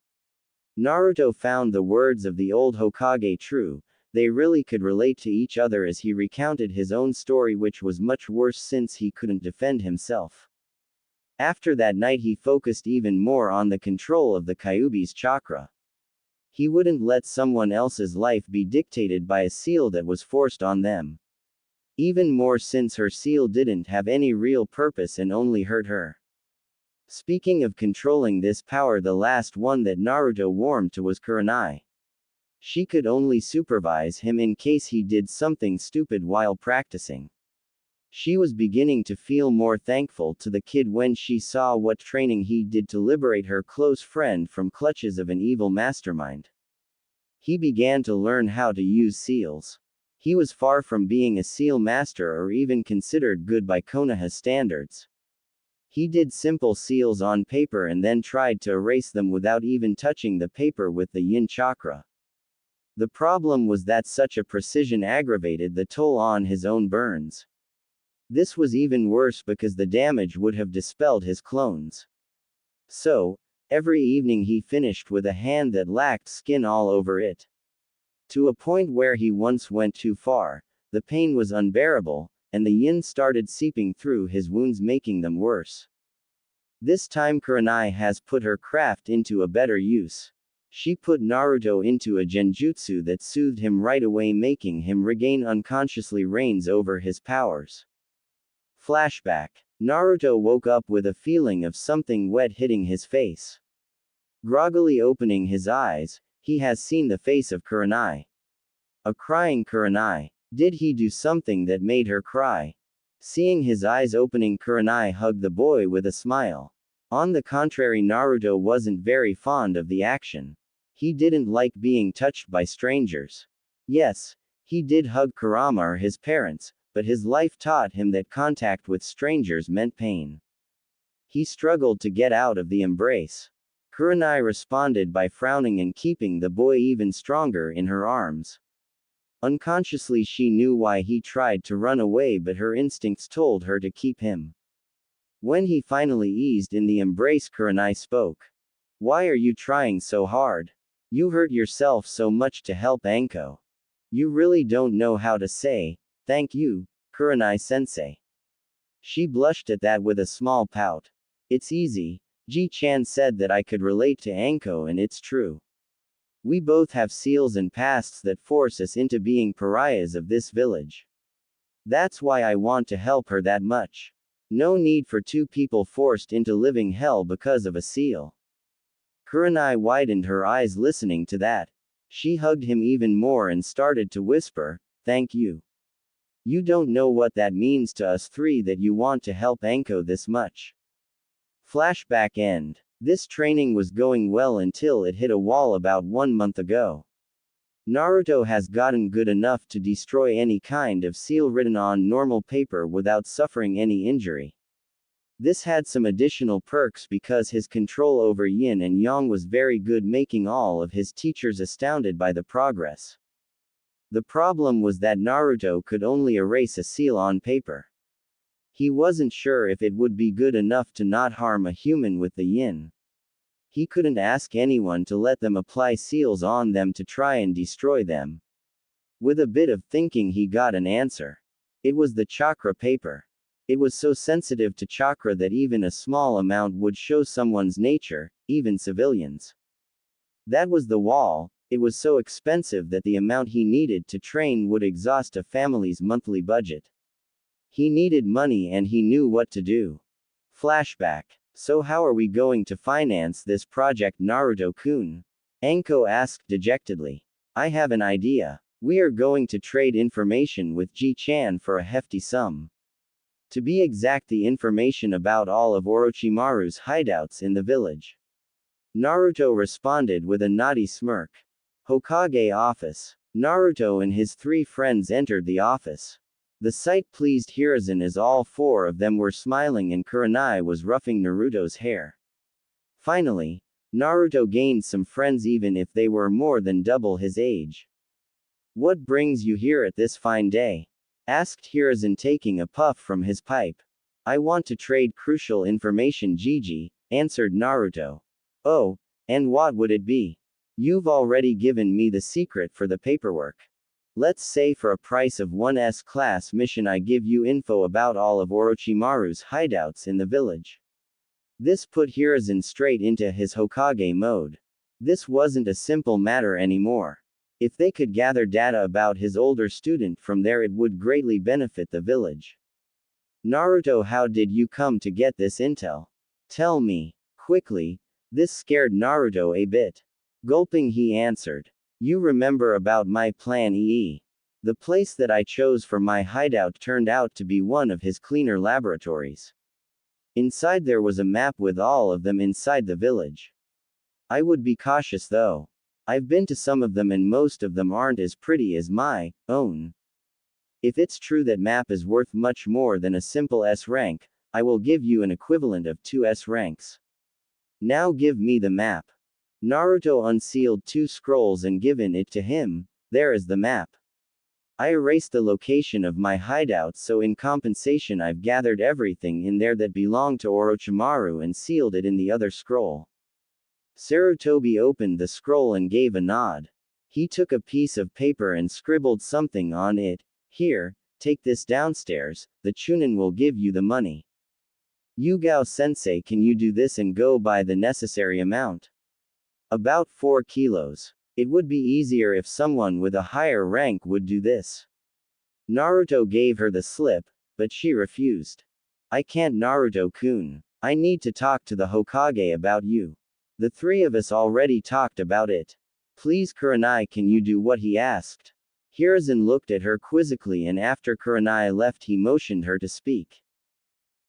Naruto found the words of the old Hokage true. They really could relate to each other as he recounted his own story, which was much worse since he couldn't defend himself. After that night, he focused even more on the control of the Kyuubi's chakra. He wouldn't let someone else's life be dictated by a seal that was forced on them. Even more since her seal didn't have any real purpose and only hurt her. Speaking of controlling this power, the last one that Naruto warmed to was Kuranai. She could only supervise him in case he did something stupid while practicing. She was beginning to feel more thankful to the kid when she saw what training he did to liberate her close friend from clutches of an evil mastermind. He began to learn how to use seals. He was far from being a seal master or even considered good by Konoha standards. He did simple seals on paper and then tried to erase them without even touching the paper with the yin chakra. The problem was that such a precision aggravated the toll on his own burns. This was even worse because the damage would have dispelled his clones. So, every evening he finished with a hand that lacked skin all over it. To a point where he once went too far, the pain was unbearable, and the yin started seeping through his wounds, making them worse. This time Kuranai has put her craft into a better use. She put Naruto into a genjutsu that soothed him right away, making him regain unconsciously reins over his powers. Flashback. Naruto woke up with a feeling of something wet hitting his face. Groggily opening his eyes, he has seen the face of Kuranai. A crying Kuranai. Did he do something that made her cry? Seeing his eyes opening, Kuranai hugged the boy with a smile. On the contrary, Naruto wasn't very fond of the action. He didn't like being touched by strangers. Yes, he did hug Kurama or his parents, but his life taught him that contact with strangers meant pain. He struggled to get out of the embrace. Kuranai responded by frowning and keeping the boy even stronger in her arms. Unconsciously, she knew why he tried to run away, but her instincts told her to keep him. When he finally eased in the embrace, Kuranai spoke. "Why are you trying so hard? You hurt yourself so much to help Anko. You really don't know how to say, thank you, Kuranai-sensei." She blushed at that with a small pout. "It's easy. Ji-chan said that I could relate to Anko, and it's true. We both have seals and pasts that force us into being pariahs of this village. That's why I want to help her that much. No need for two people forced into living hell because of a seal." Kuranai widened her eyes listening to that. She hugged him even more and started to whisper, "Thank you. You don't know what that means to us three, that you want to help Anko this much." Flashback end. This training was going well until it hit a wall about 1 month ago. Naruto has gotten good enough to destroy any kind of seal written on normal paper without suffering any injury. This had some additional perks because his control over yin and yang was very good, making all of his teachers astounded by the progress. The problem was that Naruto could only erase a seal on paper. He wasn't sure if it would be good enough to not harm a human with the yin. He couldn't ask anyone to let them apply seals on them to try and destroy them. With a bit of thinking, he got an answer. It was the chakra paper. It was so sensitive to chakra that even a small amount would show someone's nature, even civilians. That was the wall. It was so expensive that the amount he needed to train would exhaust a family's monthly budget. He needed money and he knew what to do. Flashback. So how are we going to finance this project, Naruto-kun? Anko asked dejectedly. I have an idea. We are going to trade information with Ji-chan for a hefty sum. To be exact, the information about all of Orochimaru's hideouts in the village. Naruto responded with a naughty smirk. Hokage office. Naruto and his 3 friends entered the office. The sight pleased Hiruzen as all 4 of them were smiling and Kurenai was roughing Naruto's hair. Finally, Naruto gained some friends even if they were more than double his age. What brings you here at this fine day? Asked Hiruzen, taking a puff from his pipe. I want to trade crucial information, Gigi, answered Naruto. Oh, and what would it be? You've already given me the secret for the paperwork. Let's say for a price of 1 S-class mission I give you info about all of Orochimaru's hideouts in the village. This put Hiruzen straight into his Hokage mode. This wasn't a simple matter anymore. If they could gather data about his older student from there, it would greatly benefit the village. Naruto, how did you come to get this intel? Tell me, quickly. This scared Naruto a bit. Gulping, he answered. You remember about my plan EE. The place that I chose for my hideout turned out to be one of his cleaner laboratories. Inside there was a map with all of them inside the village. I would be cautious though. I've been to some of them and most of them aren't as pretty as my own. If it's true that map is worth much more than a simple S rank, I will give you an equivalent of 2 S ranks. Now give me the map. Naruto unsealed 2 scrolls and given it to him. There is the map. I erased the location of my hideout, so in compensation I've gathered everything in there that belonged to Orochimaru and sealed it in the other scroll. Sarutobi opened the scroll and gave a nod. He took a piece of paper and scribbled something on it. Here, take this downstairs, the Chunin will give you the money. Yugao-sensei, can you do this and go buy the necessary amount? About 4 kilos. It would be easier if someone with a higher rank would do this. Naruto gave her the slip, but she refused. I can't, Naruto-kun. I need to talk to the Hokage about you. The 3 of us already talked about it. Please, Kurenai, can you do what he asked? Hiruzen looked at her quizzically, and after Kurenai left he motioned her to speak.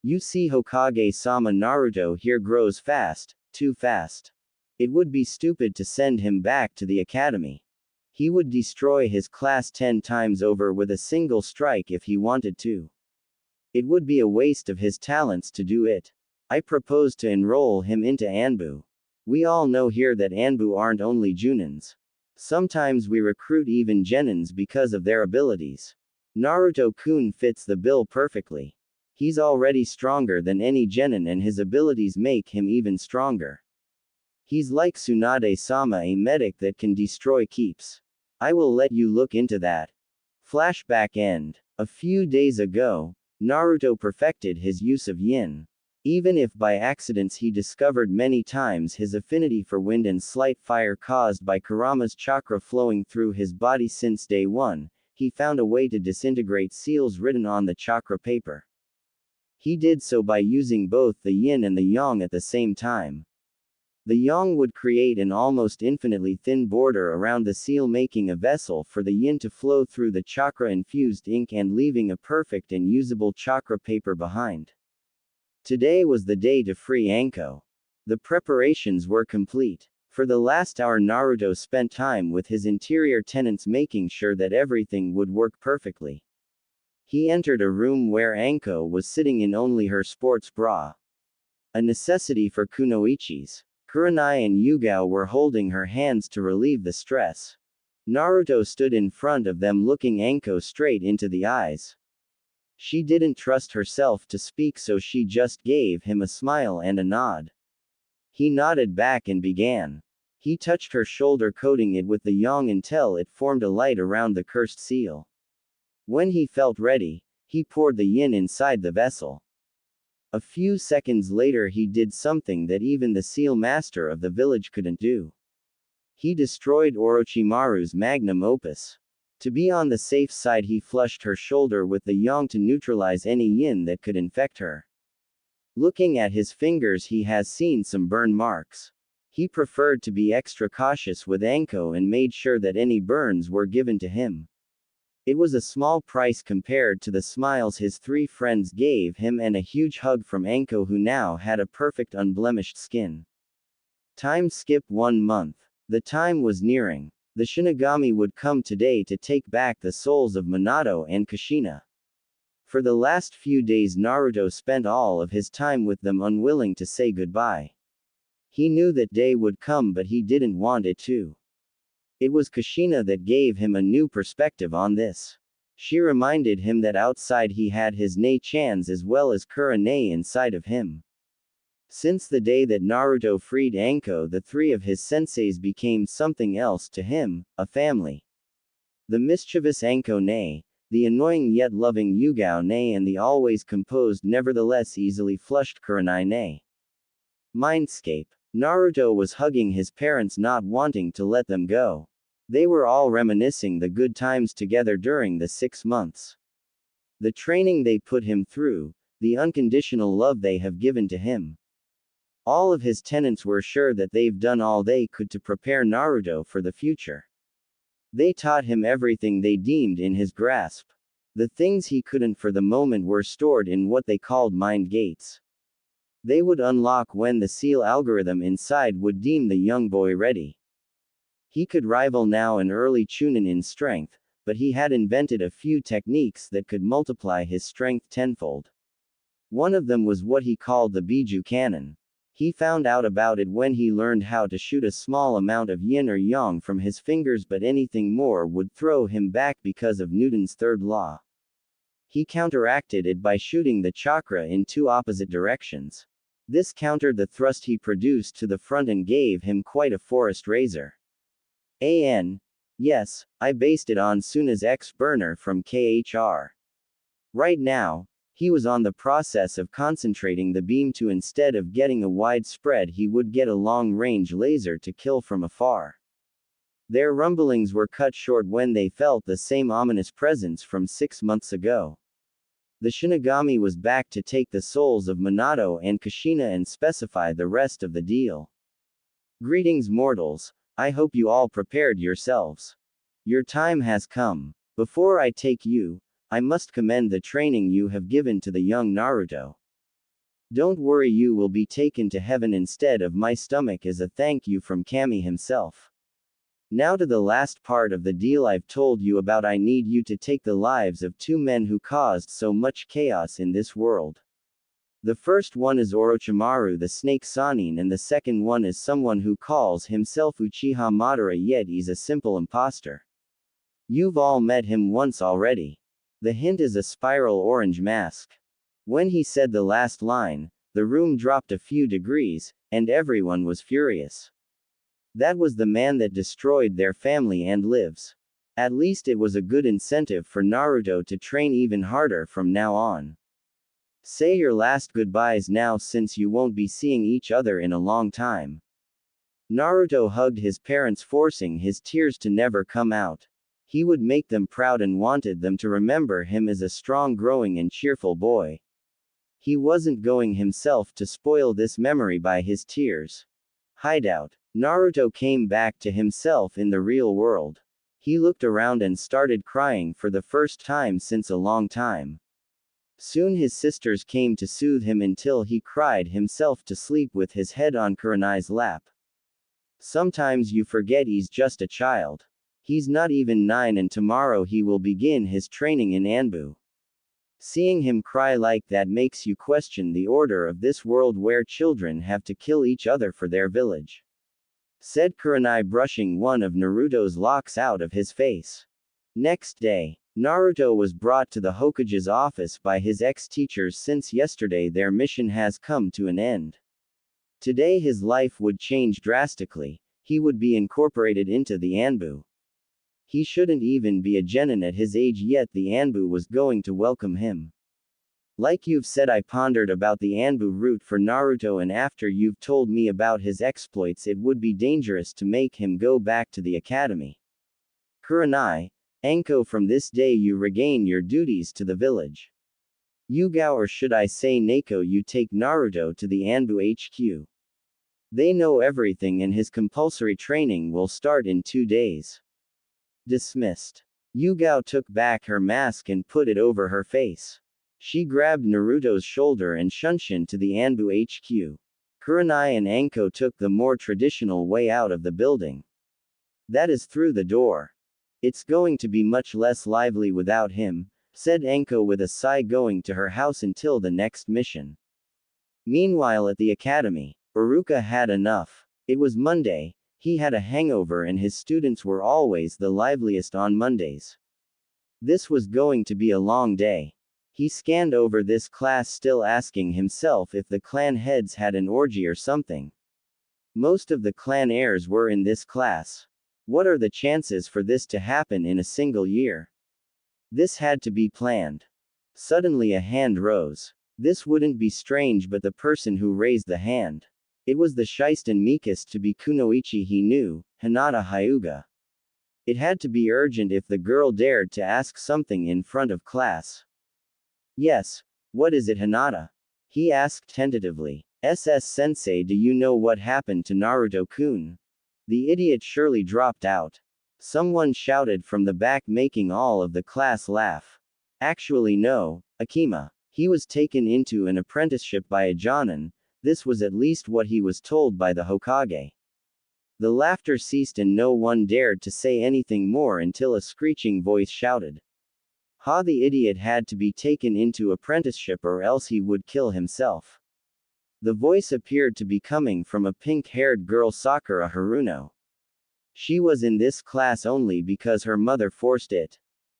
You see, Hokage-sama, Naruto here grows fast, too fast. It would be stupid to send him back to the academy. He would destroy his class 10 times over with a single strike if he wanted to. It would be a waste of his talents to do it. I propose to enroll him into ANBU. We all know here that ANBU aren't only Junins. Sometimes we recruit even Genins because of their abilities. Naruto-kun fits the bill perfectly. He's already stronger than any Genin and his abilities make him even stronger. He's like Tsunade-sama, a medic that can destroy keeps. I will let you look into that. Flashback end. A few days ago, Naruto perfected his use of yin. Even if by accidents he discovered many times his affinity for wind and slight fire caused by Kurama's chakra flowing through his body since day 1, he found a way to disintegrate seals written on the chakra paper. He did so by using both the yin and the yang at the same time. The yang would create an almost infinitely thin border around the seal, making a vessel for the yin to flow through the chakra-infused ink and leaving a perfect and usable chakra paper behind. Today was the day to free Anko. The preparations were complete. For the last hour, Naruto spent time with his interior tenants, making sure that everything would work perfectly. He entered a room where Anko was sitting in only her sports bra. A necessity for kunoichis. Kurenai and Yugao were holding her hands to relieve the stress. Naruto stood in front of them, looking Anko straight into the eyes. She didn't trust herself to speak, so she just gave him a smile and a nod. He nodded back and began. He touched her shoulder, coating it with the yang until it formed a light around the cursed seal. When he felt ready, he poured the yin inside the vessel. A few seconds later he did something that even the seal master of the village couldn't do. He destroyed Orochimaru's magnum opus. To be on the safe side, he flushed her shoulder with the yang to neutralize any yin that could infect her. Looking at his fingers, he has seen some burn marks. He preferred to be extra cautious with Anko and made sure that any burns were given to him. It was a small price compared to the smiles his three friends gave him and a huge hug from Anko, who now had a perfect unblemished skin. Time skip 1 month. The time was nearing. The Shinigami would come today to take back the souls of Minato and Kushina. For the last few days Naruto spent all of his time with them, unwilling to say goodbye. He knew that day would come, but he didn't want it to. It was Kushina that gave him a new perspective on this. She reminded him that outside he had his nei-chans as well as Kura-nei inside of him. Since the day that Naruto freed Anko, the three of his senseis became something else to him, a family. The mischievous Anko-nei, the annoying yet loving Yugao-nei, and the always composed nevertheless easily flushed Kurenai-nei. Mindscape. Naruto was hugging his parents, not wanting to let them go. They were all reminiscing the good times together during the 6 months. The training they put him through, the unconditional love they have given to him. All of his tenants were sure that they've done all they could to prepare Naruto for the future. They taught him everything they deemed in his grasp. The things he couldn't for the moment were stored in what they called mind gates. They would unlock when the seal algorithm inside would deem the young boy ready. He could rival now an early Chunin in strength, but he had invented a few techniques that could multiply his strength tenfold. One of them was what he called the Biju cannon. He found out about it when he learned how to shoot a small amount of yin or yang from his fingers, but anything more would throw him back because of Newton's third law. He counteracted it by shooting the chakra in 2 opposite directions. This countered the thrust he produced to the front and gave him quite a forest razor. Yes, I based it on Suna's X-burner from KHR. Right now, he was on the process of concentrating the beam to, instead of getting a wide spread, he would get a long-range laser to kill from afar. Their rumblings were cut short when they felt the same ominous presence from 6 months ago. The Shinigami was back to take the souls of Minato and Kushina and specify the rest of the deal. Greetings, mortals. I hope you all prepared yourselves. Your time has come. Before I take you, I must commend the training you have given to the young Naruto. Don't worry, you will be taken to heaven instead of my stomach as a thank you from Kami himself. Now to the last part of the deal I've told you about. I need you to take the lives of 2 men who caused so much chaos in this world. The first one is Orochimaru the Snake Sannin, and the second one is someone who calls himself Uchiha Madara, yet he's a simple imposter. You've all met him once already. The hint is a spiral orange mask. When he said the last line, the room dropped a few degrees, and everyone was furious. That was the man that destroyed their family and lives. At least it was a good incentive for Naruto to train even harder from now on. Say your last goodbyes now, since you won't be seeing each other in a long time. Naruto hugged his parents, forcing his tears to never come out. He would make them proud and wanted them to remember him as a strong, growing and cheerful boy. He wasn't going himself to spoil this memory by his tears. Hideout. Naruto came back to himself in the real world. He looked around and started crying for the first time since a long time. Soon his sisters came to soothe him until he cried himself to sleep with his head on Kurenai's lap. Sometimes you forget he's just a child. He's not even 9 and tomorrow he will begin his training in ANBU. Seeing him cry like that makes you question the order of this world where children have to kill each other for their village," said Kurenai, brushing one of Naruto's locks out of his face. Next day, Naruto was brought to the Hokage's office by his ex-teachers since yesterday their mission has come to an end. Today his life would change drastically. he would be incorporated into the ANBU. He shouldn't even be a genin at his age yet the ANBU was going to welcome him. Like you've said, I pondered about the ANBU route for Naruto, and after you've told me about his exploits it would be dangerous to make him go back to the academy. Kuranai, Anko, from this day you regain your duties to the village. Yugao, or should I say Neko, you take Naruto to the ANBU HQ. They know everything and his compulsory training will start in 2 days. Dismissed. Yugao took back her mask and put it over her face. She grabbed Naruto's shoulder and Shunshin to the ANBU HQ. Kuranai and Anko took the more traditional way out of the building. That is through the door. It's going to be much less lively without him, said Anko with a sigh, going to her house until the next mission. Meanwhile, at the academy, Iruka had enough. It was Monday, he had a hangover, and his students were always the liveliest on Mondays. This was going to be a long day. He scanned over this class, still asking himself if the clan heads had an orgy or something. Most of the clan heirs were in this class. What are the chances for this to happen in a single year? This had to be planned. Suddenly a hand rose. This wouldn't be strange, but the person who raised the hand. It was the Shisten meekest to be Kunoichi he knew, Hinata Hyuga. It had to be urgent if the girl dared to ask something in front of class. Yes, what is it, Hinata? He asked tentatively. Sensei, do you know what happened to Naruto-kun? The idiot surely dropped out. Someone shouted from the back, making all of the class laugh. Actually no, Akima. He was taken into an apprenticeship by a jonin. This was at least what he was told by the Hokage. The laughter ceased and no one dared to say anything more until a screeching voice shouted. Ha, the idiot had to be taken into apprenticeship or else he would kill himself. The voice appeared to be coming from a pink-haired girl, Sakura Haruno. She was in this class only because her mother forced it.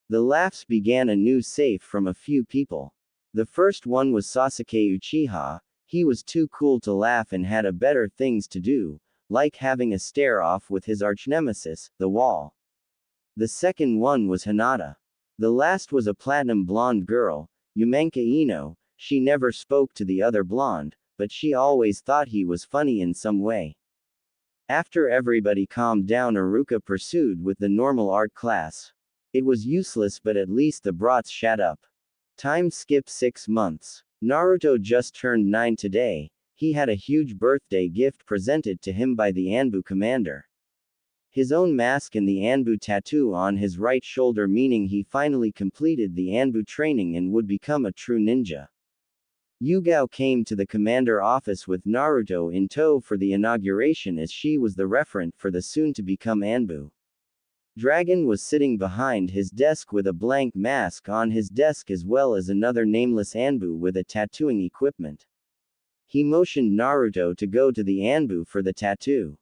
The laughs began anew, safe from a few people. The first one was Sasuke Uchiha. He was too cool to laugh and had a better things to do, like having a stare-off with his archnemesis, the wall. The second one was Hinata. The last was a platinum blonde girl, Yumenka Ino. She never spoke to the other blonde, but she always thought he was funny in some way. After everybody calmed down, Iruka pursued with the normal art class. It was useless, but at least the brats shut up. Time skip 6 months. Naruto just turned 9 today. He had a huge birthday gift presented to him by the ANBU commander. His own mask and the ANBU tattoo on his right shoulder, meaning he finally completed the ANBU training and would become a true ninja. Yugao came to the commander office with Naruto in tow for the inauguration, as she was the referent for the soon-to-become ANBU. Dragon was sitting behind his desk with a blank mask on his desk, as well as another nameless ANBU with a tattooing equipment. He motioned Naruto to go to the ANBU for the tattoo.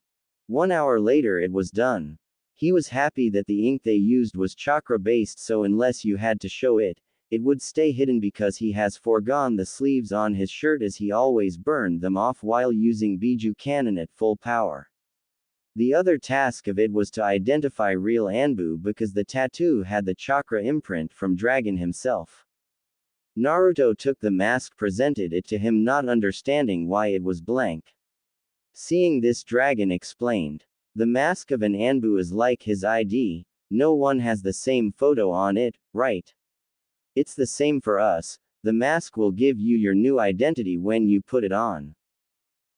1 hour later it was done. He was happy that the ink they used was chakra-based, so unless you had to show it, it would stay hidden, because he has foregone the sleeves on his shirt as he always burned them off while using Biju cannon at full power. The other task of it was to identify real ANBU, because the tattoo had the chakra imprint from Dragon himself. Naruto took the mask, presented it to him, not understanding why it was blank. Seeing this, Dragon explained. The mask of an ANBU is like his ID, no one has the same photo on it, right? It's the same for us, the mask will give you your new identity when you put it on.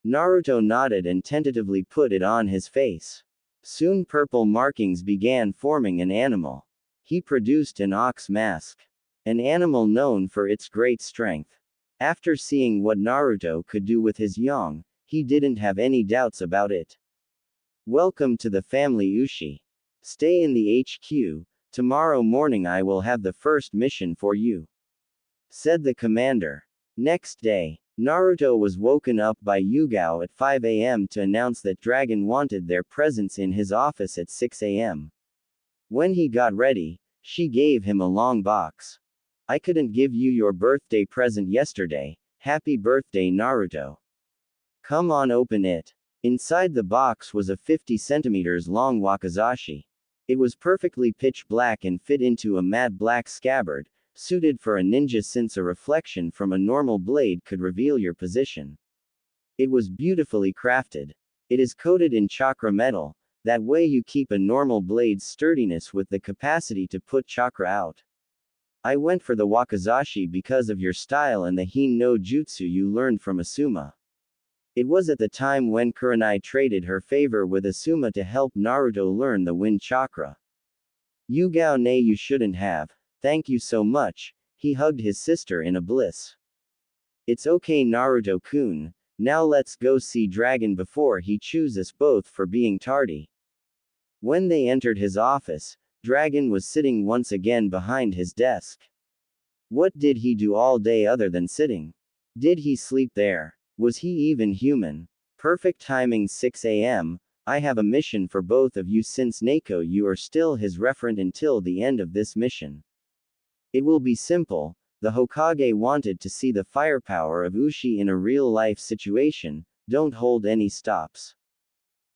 Naruto nodded and tentatively put it on his face. Soon purple markings began forming an animal. He produced an ox mask. An animal known for its great strength. After seeing what Naruto could do with his yang, he didn't have any doubts about it. Welcome to the family, Ushi. Stay in the HQ, tomorrow morning I will have the first mission for you, said the commander. Next day, Naruto was woken up by Yugao at 5 a.m. to announce that Dragon wanted their presence in his office at 6 a.m. When he got ready, she gave him a long box. I couldn't give you your birthday present yesterday. Happy birthday, Naruto. Come on, open it. Inside the box was a 50 centimeters long wakizashi. It was perfectly pitch black and fit into a matte black scabbard, suited for a ninja since a reflection from a normal blade could reveal your position. It was beautifully crafted. It is coated in chakra metal, that way you keep a normal blade's sturdiness with the capacity to put chakra out. I went for the wakizashi because of your style and the Hin no Jutsu you learned from Asuma. It was at the time when Kurenai traded her favor with Asuma to help Naruto learn the wind chakra. Yugao ne, you shouldn't have. Thank you so much. He hugged his sister in a bliss. It's okay Naruto-kun, now let's go see Dragon before he chews us both for being tardy. When they entered his office, Dragon was sitting once again behind his desk. What did he do all day other than sitting? Did he sleep there? Was he even human? Perfect timing 6 a.m. I have a mission for both of you since Neko you are still his referent until the end of this mission. It will be simple. The Hokage wanted to see the firepower of Ushi in a real-life situation, don't hold any stops.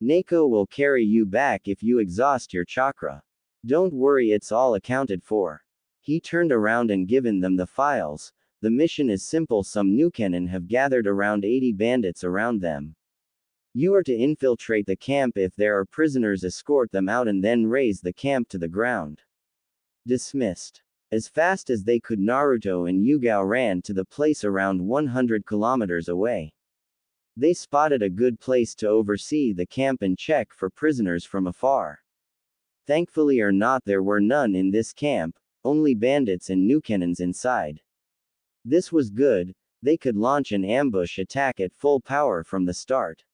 Neko will carry you back if you exhaust your chakra. Don't worry, it's all accounted for. He turned around and given them the files. The mission is simple, some Nukenin have gathered around 80 bandits around them. You are to infiltrate the camp, if there are prisoners escort them out and then raise the camp to the ground. Dismissed. As fast as they could Naruto and Yugao ran to the place around 100 kilometers away. They spotted a good place to oversee the camp and check for prisoners from afar. Thankfully or not, there were none in this camp, only bandits and Nukenins inside. This was good, they could launch an ambush attack at full power from the start.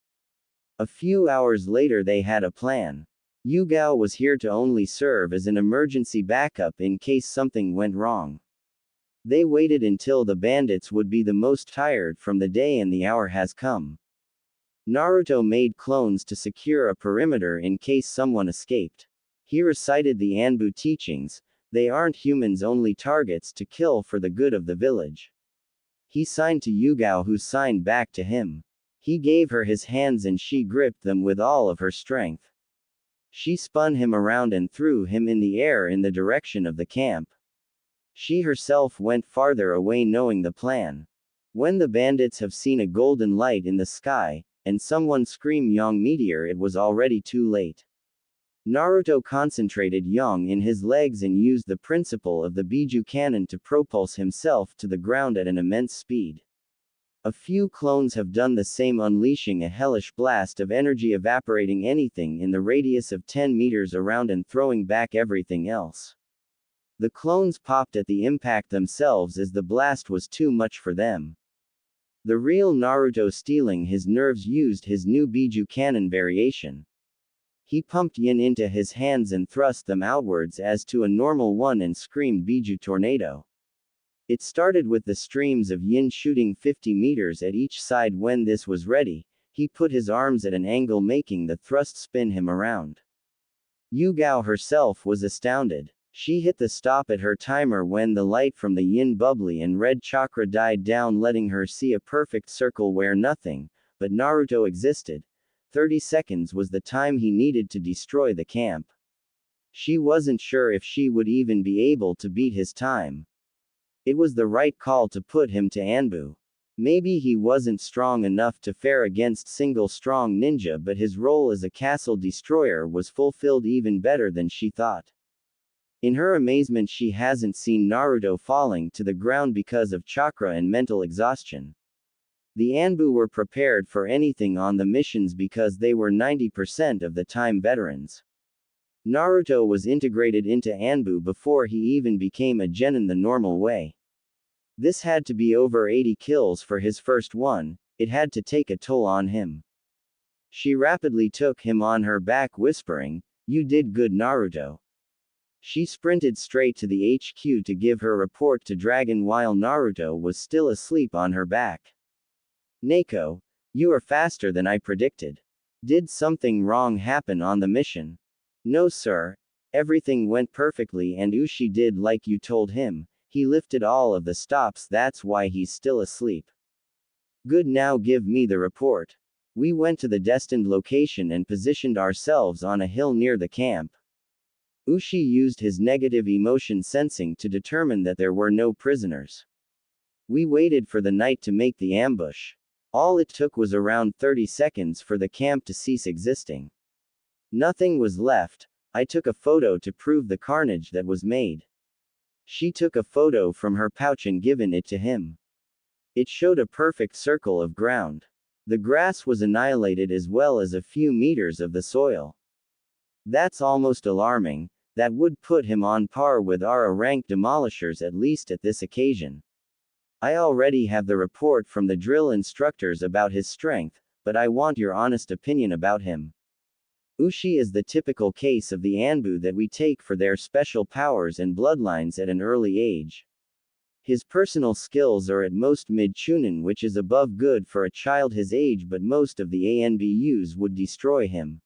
A few hours later they had a plan. Yugao was here to only serve as an emergency backup in case something went wrong. They waited until the bandits would be the most tired from the day and the hour has come. Naruto made clones to secure a perimeter in case someone escaped. He recited the ANBU teachings. They aren't humans, only targets to kill for the good of the village. He signed to Yugao, who signed back to him. He gave her his hands and she gripped them with all of her strength. She spun him around and threw him in the air in the direction of the camp. She herself went farther away knowing the plan. When the bandits have seen a golden light in the sky, and someone scream Yang meteor, it was already too late. Naruto concentrated Yang in his legs and used the principle of the Biju cannon to propulse himself to the ground at an immense speed. A few clones have done the same, unleashing a hellish blast of energy, evaporating anything in the radius of 10 meters around and throwing back everything else. The clones popped at the impact themselves as the blast was too much for them. The real Naruto, stealing his nerves, used his new Biju cannon variation. He pumped yin into his hands and thrust them outwards as to a normal one and screamed Biju tornado. It started with the streams of yin shooting 50 meters at each side. When this was ready, he put his arms at an angle, making the thrust spin him around. Yugao herself was astounded. She hit the stop at her timer when the light from the yin bubbly and red chakra died down, letting her see a perfect circle where nothing but Naruto existed. 30 seconds was the time he needed to destroy the camp. She wasn't sure if she would even be able to beat his time. It was the right call to put him to ANBU. Maybe he wasn't strong enough to fare against single strong ninja, but his role as a castle destroyer was fulfilled even better than she thought. In her amazement, she hasn't seen Naruto falling to the ground because of chakra and mental exhaustion. The ANBU were prepared for anything on the missions because they were 90% of the time veterans. Naruto was integrated into ANBU before he even became a genin the normal way. This had to be over 80 kills for his first one, it had to take a toll on him. She rapidly took him on her back, whispering, "You did good, Naruto." She sprinted straight to the HQ to give her report to Dragon while Naruto was still asleep on her back. "Neko, you are faster than I predicted. Did something wrong happen on the mission?" "No, sir. Everything went perfectly and Ushi did like you told him. He lifted all of the stops, that's why he's still asleep." "Good, now give me the report." We went to the destined location and positioned ourselves on a hill near the camp. Ushi used his negative emotion sensing to determine that there were no prisoners. We waited for the night to make the ambush. All it took was around 30 seconds for the camp to cease existing. Nothing was left. I took a photo to prove the carnage that was made. She took a photo from her pouch and given it to him. It showed a perfect circle of ground. The grass was annihilated as well as a few meters of the soil. That's almost alarming. That would put him on par with our rank demolishers at least at this occasion. I already have the report from the drill instructors about his strength, but I want your honest opinion about him. Ushi is the typical case of the ANBU that we take for their special powers and bloodlines at an early age. His personal skills are at most mid-chunin, which is above good for a child his age, but most of the ANBUs would destroy him.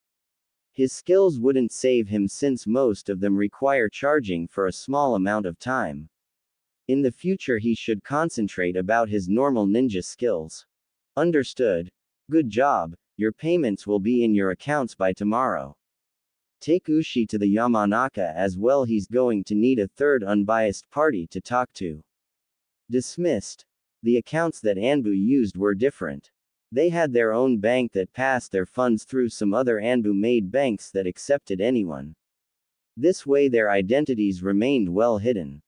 His skills wouldn't save him since most of them require charging for a small amount of time. In the future he should concentrate about his normal ninja skills. Understood. Good job, your payments will be in your accounts by tomorrow. Take Ushi to the Yamanaka as well, he's going to need a third unbiased party to talk to. Dismissed. The accounts that ANBU used were different. They had their own bank that passed their funds through some other ANBU-made banks that accepted anyone. This way their identities remained well hidden.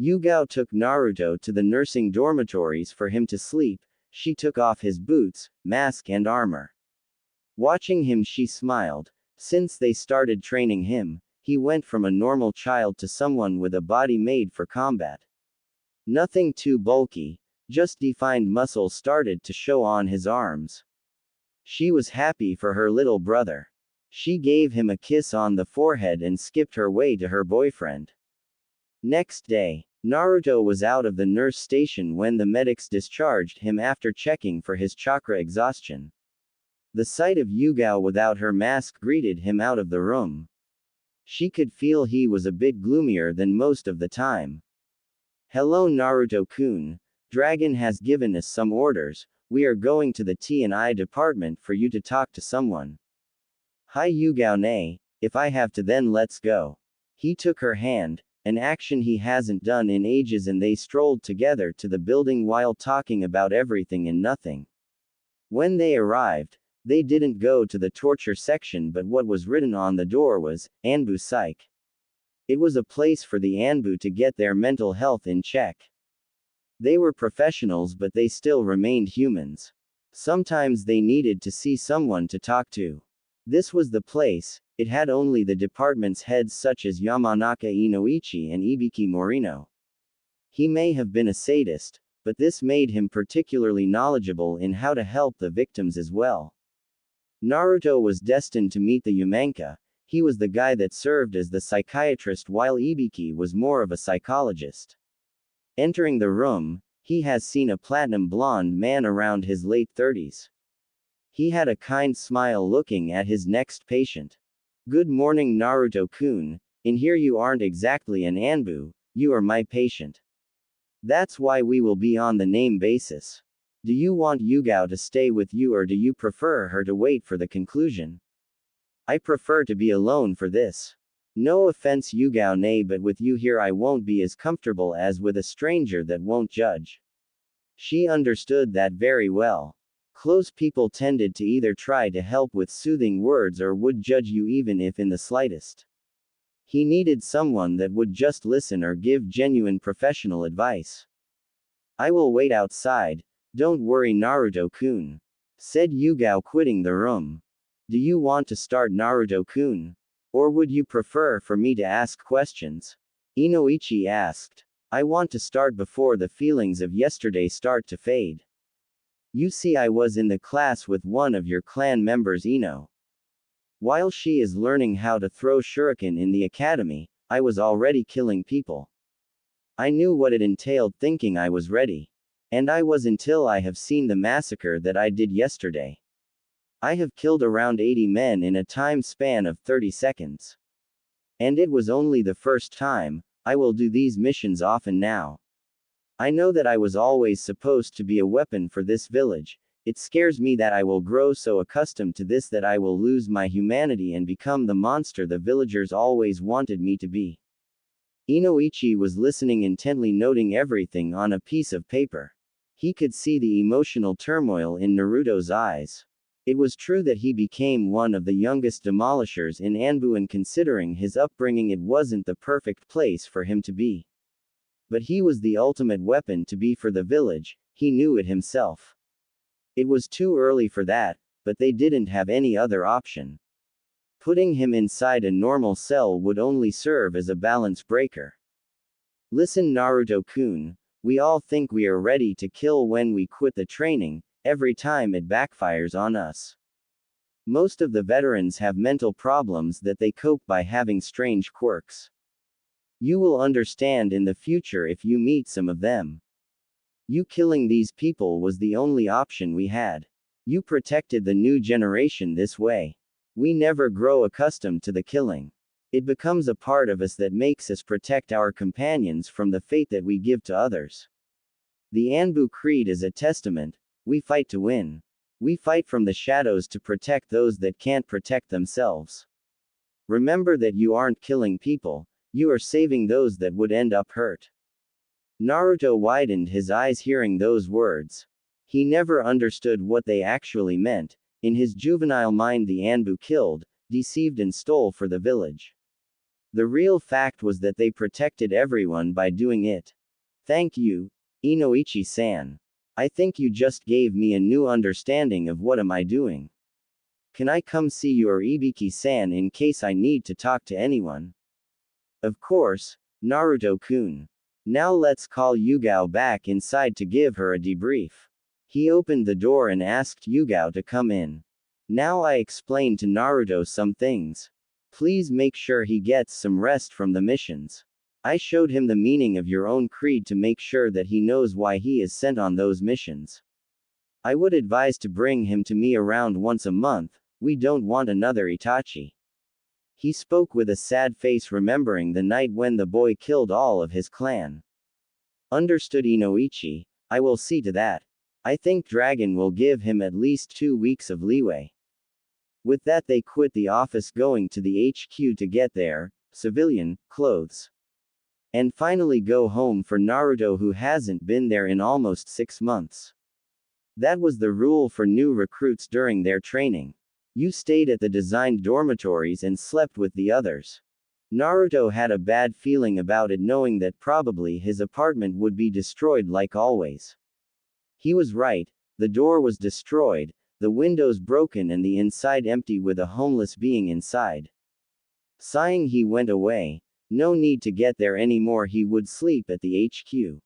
Yugao took Naruto to the nursing dormitories for him to sleep. She took off his boots, mask and armor. Watching him she smiled. Since they started training him, he went from a normal child to someone with a body made for combat. Nothing too bulky. Just defined muscles started to show on his arms. She was happy for her little brother. She gave him a kiss on the forehead and skipped her way to her boyfriend. Next day, Naruto was out of the nurse station when the medics discharged him after checking for his chakra exhaustion. The sight of Yugao without her mask greeted him out of the room. She could feel he was a bit gloomier than most of the time. Hello Naruto-kun. Dragon has given us some orders. We are going to the T&I department for you to talk to someone. Hi Yugao-ne, if I have to then let's go. He took her hand, an action he hasn't done in ages, and they strolled together to the building while talking about everything and nothing. When they arrived, they didn't go to the torture section, but what was written on the door was, ANBU Psych. It was a place for the ANBU to get their mental health in check. They were professionals, but they still remained humans. Sometimes they needed to see someone to talk to. This was the place. It had only the department's heads such as Yamanaka Inoichi and Ibiki Morino. He may have been a sadist, but this made him particularly knowledgeable in how to help the victims as well. Naruto was destined to meet the Yamanka. He was the guy that served as the psychiatrist while Ibiki was more of a psychologist. Entering the room, he has seen a platinum blonde man around his late 30s. He had a kind smile looking at his next patient. Good morning Naruto-kun, in here you aren't exactly an ANBU, you are my patient. That's why we will be on the name basis. Do you want Yugao to stay with you or do you prefer her to wait for the conclusion? I prefer to be alone for this. No offense Yugao-ne, but with you here I won't be as comfortable as with a stranger that won't judge. She understood that very well. Close people tended to either try to help with soothing words or would judge you even if in the slightest. He needed someone that would just listen or give genuine professional advice. I will wait outside, don't worry Naruto-kun, said Yugao, quitting the room. Do you want to start Naruto-kun? Or would you prefer for me to ask questions? Inoichi asked. I want to start before the feelings of yesterday start to fade. You see, I was in the class with one of your clan members, Ino. While she is learning how to throw shuriken in the academy, I was already killing people. I knew what it entailed, thinking I was ready. And I was until I have seen the massacre that I did yesterday. I have killed around 80 men in a time span of 30 seconds. And it was only the first time. I will do these missions often now. I know that I was always supposed to be a weapon for this village. It scares me that I will grow so accustomed to this that I will lose my humanity and become the monster the villagers always wanted me to be. Inoichi was listening intently, noting everything on a piece of paper. He could see the emotional turmoil in Naruto's eyes. It was true that he became one of the youngest demolishers in ANBU, and considering his upbringing, it wasn't the perfect place for him to be. But he was the ultimate weapon to be for the village, he knew it himself. It was too early for that, but they didn't have any other option. Putting him inside a normal cell would only serve as a balance breaker. Listen, Naruto-kun, we all think we are ready to kill when we quit the training, every time it backfires on us. Most of the veterans have mental problems that they cope by having strange quirks. You will understand in the future if you meet some of them. You killing these people was the only option we had. You protected the new generation this way. We never grow accustomed to the killing. It becomes a part of us that makes us protect our companions from the fate that we give to others. The ANBU creed is a testament: we fight to win. We fight from the shadows to protect those that can't protect themselves. Remember that you aren't killing people, you are saving those that would end up hurt. Naruto widened his eyes hearing those words. He never understood what they actually meant. In his juvenile mind, the ANBU killed, deceived and stole for the village. The real fact was that they protected everyone by doing it. Thank you, Inoichi-san. I think you just gave me a new understanding of what am I doing. Can I come see you or Ibiki-san in case I need to talk to anyone? Of course, Naruto-kun. Now let's call Yugao back inside to give her a debrief. He opened the door and asked Yugao to come in. Now I explained to Naruto some things. Please make sure he gets some rest from the missions. I showed him the meaning of your own creed to make sure that he knows why he is sent on those missions. I would advise to bring him to me around once a month, we don't want another Itachi. He spoke with a sad face, remembering the night when the boy killed all of his clan. Understood, Inoichi, I will see to that. I think Dragon will give him at least 2 weeks of leeway. With that they quit the office, going to the HQ to get their civilian clothes. And finally go home for Naruto, who hasn't been there in almost 6 months. That was the rule for new recruits during their training. You stayed at the designed dormitories and slept with the others. Naruto had a bad feeling about it, knowing that probably his apartment would be destroyed like always. He was right, the door was destroyed, the windows broken and the inside empty with a homeless being inside. Sighing, he went away. No need to get there anymore, he would sleep at the HQ.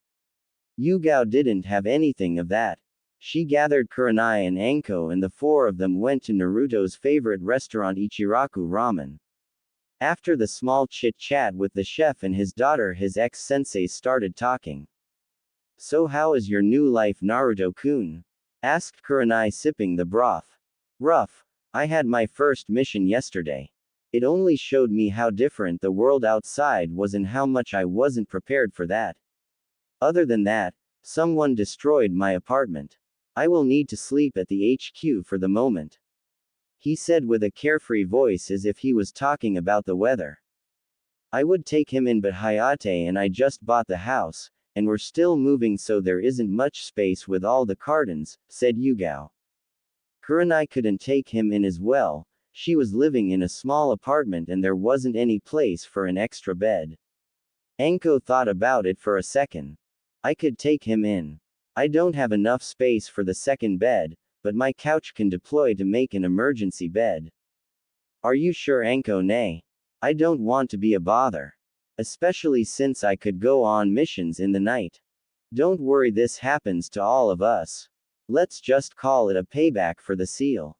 Yugao didn't have anything of that. She gathered Kuranai and Anko and the 4 of them went to Naruto's favorite restaurant, Ichiraku Ramen. After the small chit-chat with the chef and his daughter, his ex-sensei started talking. So how is your new life, Naruto-kun? Asked Kuranai, sipping the broth. Rough. I had my first mission yesterday. It only showed me how different the world outside was and how much I wasn't prepared for that. Other than that, someone destroyed my apartment. I will need to sleep at the HQ for the moment. He said with a carefree voice, as if he was talking about the weather. I would take him in, but Hayate and I just bought the house, and we're still moving, so there isn't much space with all the cartons, said Yugao. Kuranai couldn't take him in as well. She was living in a small apartment and there wasn't any place for an extra bed. Anko thought about it for a second. I could take him in. I don't have enough space for the second bed, but my couch can deploy to make an emergency bed. Are you sure, Anko? Nay. I don't want to be a bother. Especially since I could go on missions in the night. Don't worry, this happens to all of us. Let's just call it a payback for the seal.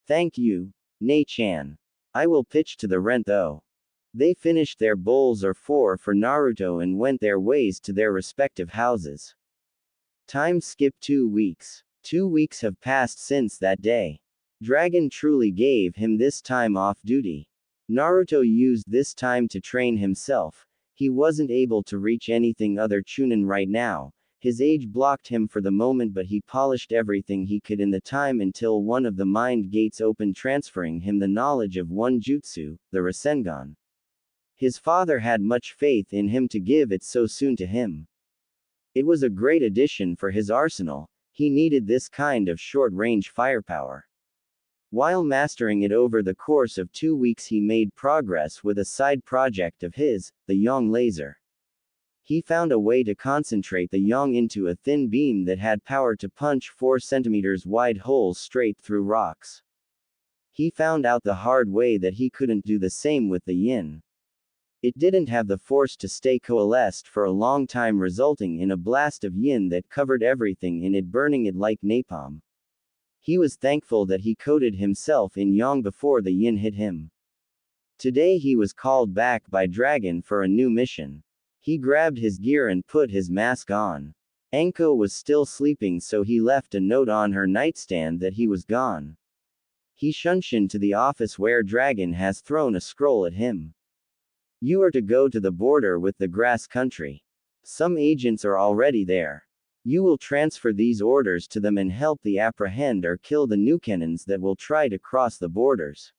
Thank you, Nei-chan. I will pitch to the rent though. They finished their bowls or 4 for Naruto and went their ways to their respective houses. Time skipped 2 weeks. 2 weeks have passed since that day. Dragon truly gave him this time off duty. Naruto used this time to train himself. He wasn't able to reach anything other Chunin right now. His age blocked him for the moment, but he polished everything he could in the time until one of the mind gates opened, transferring him the knowledge of one jutsu, the Rasengan. His father had much faith in him to give it so soon to him. It was a great addition for his arsenal. He needed this kind of short-range firepower. While mastering it over the course of 2 weeks, he made progress with a side project of his, the Yang laser. He found a way to concentrate the Yang into a thin beam that had power to punch 4 centimeters wide holes straight through rocks. He found out the hard way that he couldn't do the same with the Yin. It didn't have the force to stay coalesced for a long time, resulting in a blast of Yin that covered everything in it, burning it like napalm. He was thankful that he coated himself in Yang before the Yin hit him. Today he was called back by Dragon for a new mission. He grabbed his gear and put his mask on. Anko was still sleeping, so he left a note on her nightstand that he was gone. He shunshined to the office where Dragon has thrown a scroll at him. You are to go to the border with the grass country. Some agents are already there. You will transfer these orders to them and help the apprehend or kill the Newcannons that will try to cross the borders.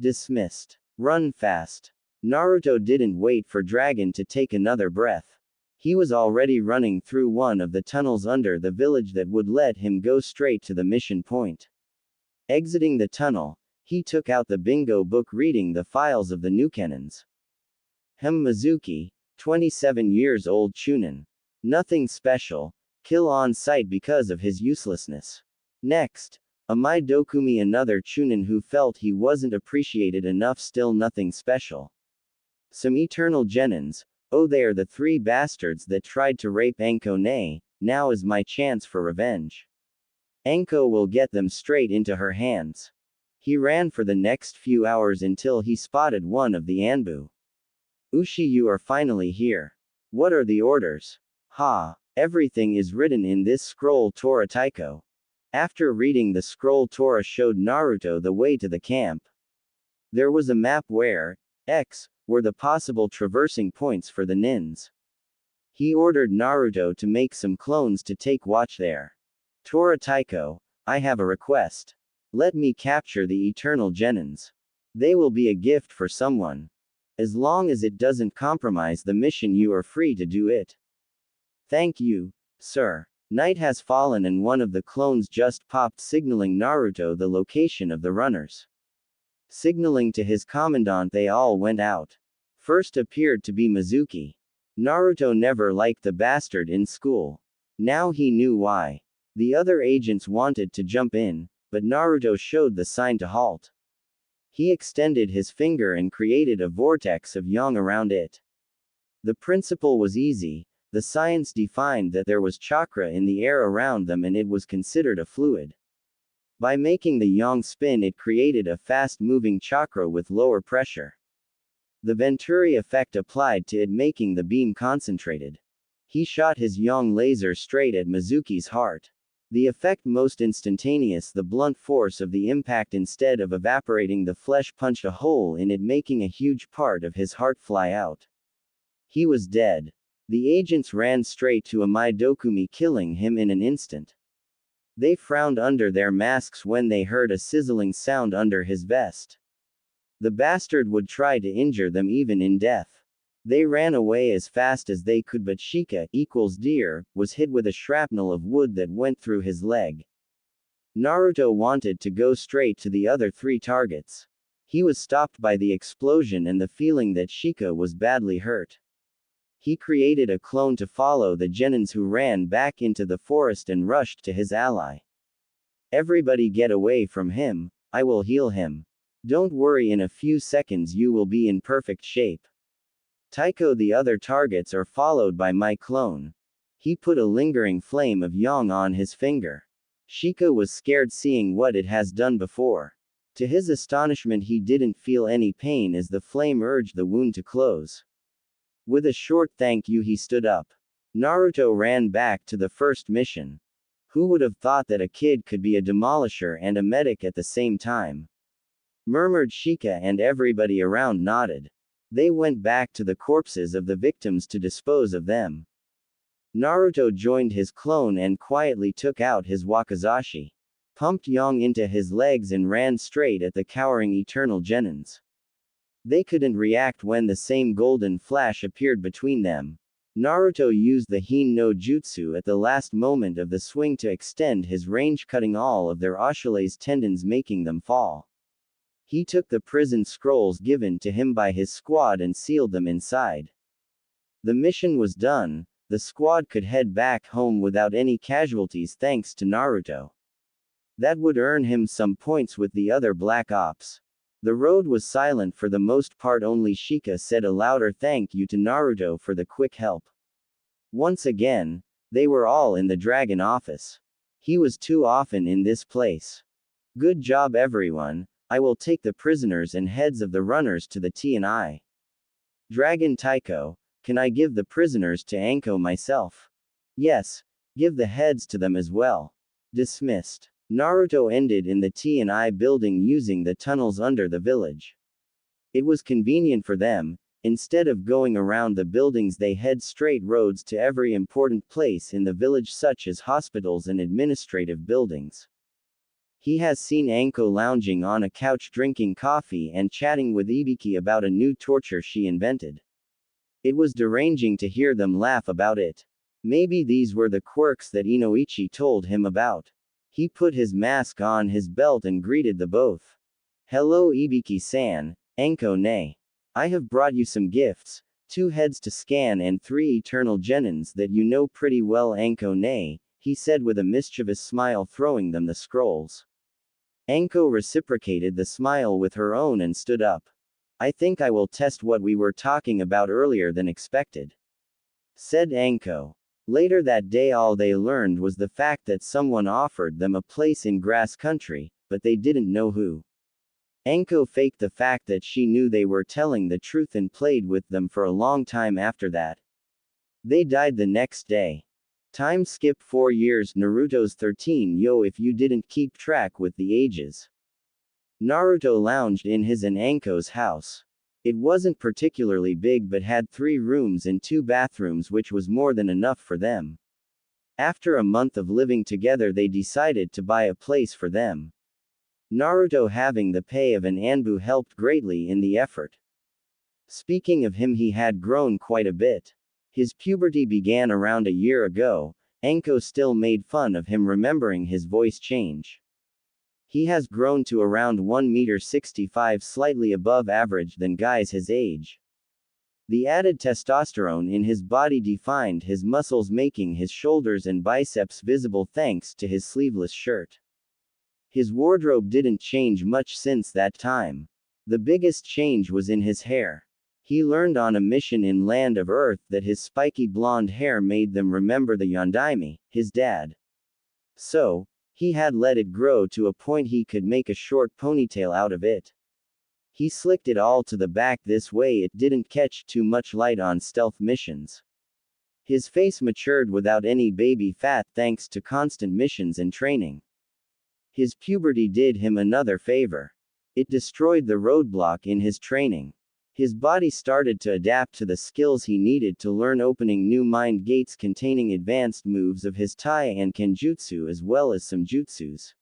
Dismissed. Run fast. Naruto didn't wait for Dragon to take another breath. He was already running through one of the tunnels under the village that would let him go straight to the mission point. Exiting the tunnel, he took out the bingo book, reading the files of the Newcannons. Mizuki, 27 years old Chunin. Nothing special, kill on sight because of his uselessness. Next, Amai Dokumi, another Chunin who felt he wasn't appreciated enough, still nothing special. Some eternal genins, oh, they are the 3 bastards that tried to rape Anko Ne, now is my chance for revenge. Anko will get them straight into her hands. He ran for the next few hours until he spotted one of the ANBU. Ushi, you are finally here. What are the orders? Ha, everything is written in this scroll, Tora Taiko. After reading the scroll, Tora showed Naruto the way to the camp. There was a map where X were the possible traversing points for the nins. He ordered Naruto to make some clones to take watch there. Tora Taiko, I have a request. Let me capture the eternal genins. They will be a gift for someone. As long as it doesn't compromise the mission, you are free to do it. Thank you, sir. Night has fallen and one of the clones just popped, signaling Naruto the location of the runners. Signaling to his commandant, they all went out. First appeared to be Mizuki. Naruto never liked the bastard in school. Now he knew why. The other agents wanted to jump in, but Naruto showed the sign to halt. He extended his finger and created a vortex of yang around it. The principle was easy. The science defined that there was chakra in the air around them and it was considered a fluid. By making the yang spin, it created a fast-moving chakra with lower pressure. The Venturi effect applied to it, making the beam concentrated. He shot his yang laser straight at Mizuki's heart. The effect most instantaneous. The blunt force of the impact, instead of evaporating the flesh, punched a hole in it, making a huge part of his heart fly out. He was dead. The agents ran straight to Amai Dokumi, killing him in an instant. They frowned under their masks when they heard a sizzling sound under his vest. The bastard would try to injure them even in death. They ran away as fast as they could, but Shika equals deer was hit with a shrapnel of wood that went through his leg. Naruto wanted to go straight to the other 3 targets. He was stopped by the explosion and the feeling that Shika was badly hurt. He created a clone to follow the genins who ran back into the forest and rushed to his ally. Everybody get away from him, I will heal him. Don't worry, in a few seconds you will be in perfect shape. Taiko, the other targets are followed by my clone. He put a lingering flame of yang on his finger. Shika was scared seeing what it has done before. To his astonishment, he didn't feel any pain as the flame urged the wound to close. With a short thank you, he stood up. Naruto ran back to the first mission. Who would have thought that a kid could be a demolisher and a medic at the same time? Murmured Shika, and everybody around nodded. They went back to the corpses of the victims to dispose of them. Naruto joined his clone and quietly took out his wakizashi, pumped yang into his legs and ran straight at the cowering eternal genins. They couldn't react when the same golden flash appeared between them. Naruto used the Hin no Jutsu at the last moment of the swing to extend his range, cutting all of their Achilles tendons, making them fall. He took the prison scrolls given to him by his squad and sealed them inside. The mission was done. The squad could head back home without any casualties thanks to Naruto. That would earn him some points with the other Black Ops. The road was silent for the most part, only Shika said a louder thank you to Naruto for the quick help. Once again, they were all in the dragon office. He was too often in this place. Good job everyone, I will take the prisoners and heads of the runners to the T&I. Dragon Taiko, can I give the prisoners to Anko myself? Yes, give the heads to them as well. Dismissed. Naruto ended in the T&I building using the tunnels under the village. It was convenient for them. Instead of going around the buildings, they head straight roads to every important place in the village, such as hospitals and administrative buildings. He has seen Anko lounging on a couch drinking coffee and chatting with Ibiki about a new torture she invented. It was deranging to hear them laugh about it. Maybe these were the quirks that Inoichi told him about. He put his mask on his belt and greeted the both. Hello Ibiki-san, Anko ne. I have brought you some gifts, 2 heads to scan and 3 eternal genins that you know pretty well, Anko ne, he said with a mischievous smile, throwing them the scrolls. Anko reciprocated the smile with her own and stood up. I think I will test what we were talking about earlier than expected, said Anko. Later that day, all they learned was the fact that someone offered them a place in grass country, but they didn't know who. Anko faked the fact that she knew they were telling the truth and played with them for a long time after that. They died the next day. Time skip 4 years. Naruto's 13. Yo, if you didn't keep track with the ages. Naruto lounged in his and Anko's house. It wasn't particularly big but had 3 rooms and 2 bathrooms, which was more than enough for them. After a month of living together, they decided to buy a place for them. Naruto having the pay of an ANBU helped greatly in the effort. Speaking of him, he had grown quite a bit. His puberty began around a year ago. Anko still made fun of him, remembering his voice change. He has grown to around 1.65 m, slightly above average than guys his age. The added testosterone in his body defined his muscles, making his shoulders and biceps visible thanks to his sleeveless shirt. His wardrobe didn't change much since that time. The biggest change was in his hair. He learned on a mission in Land of Earth that his spiky blonde hair made them remember the Yondaime, his dad. So, he had let it grow to a point he could make a short ponytail out of it. He slicked it all to the back, this way it didn't catch too much light on stealth missions. His face matured without any baby fat thanks to constant missions and training. His puberty did him another favor. It destroyed the roadblock in his training. His body started to adapt to the skills he needed to learn, opening new mind gates containing advanced moves of his Tai and Kenjutsu as well as some jutsus,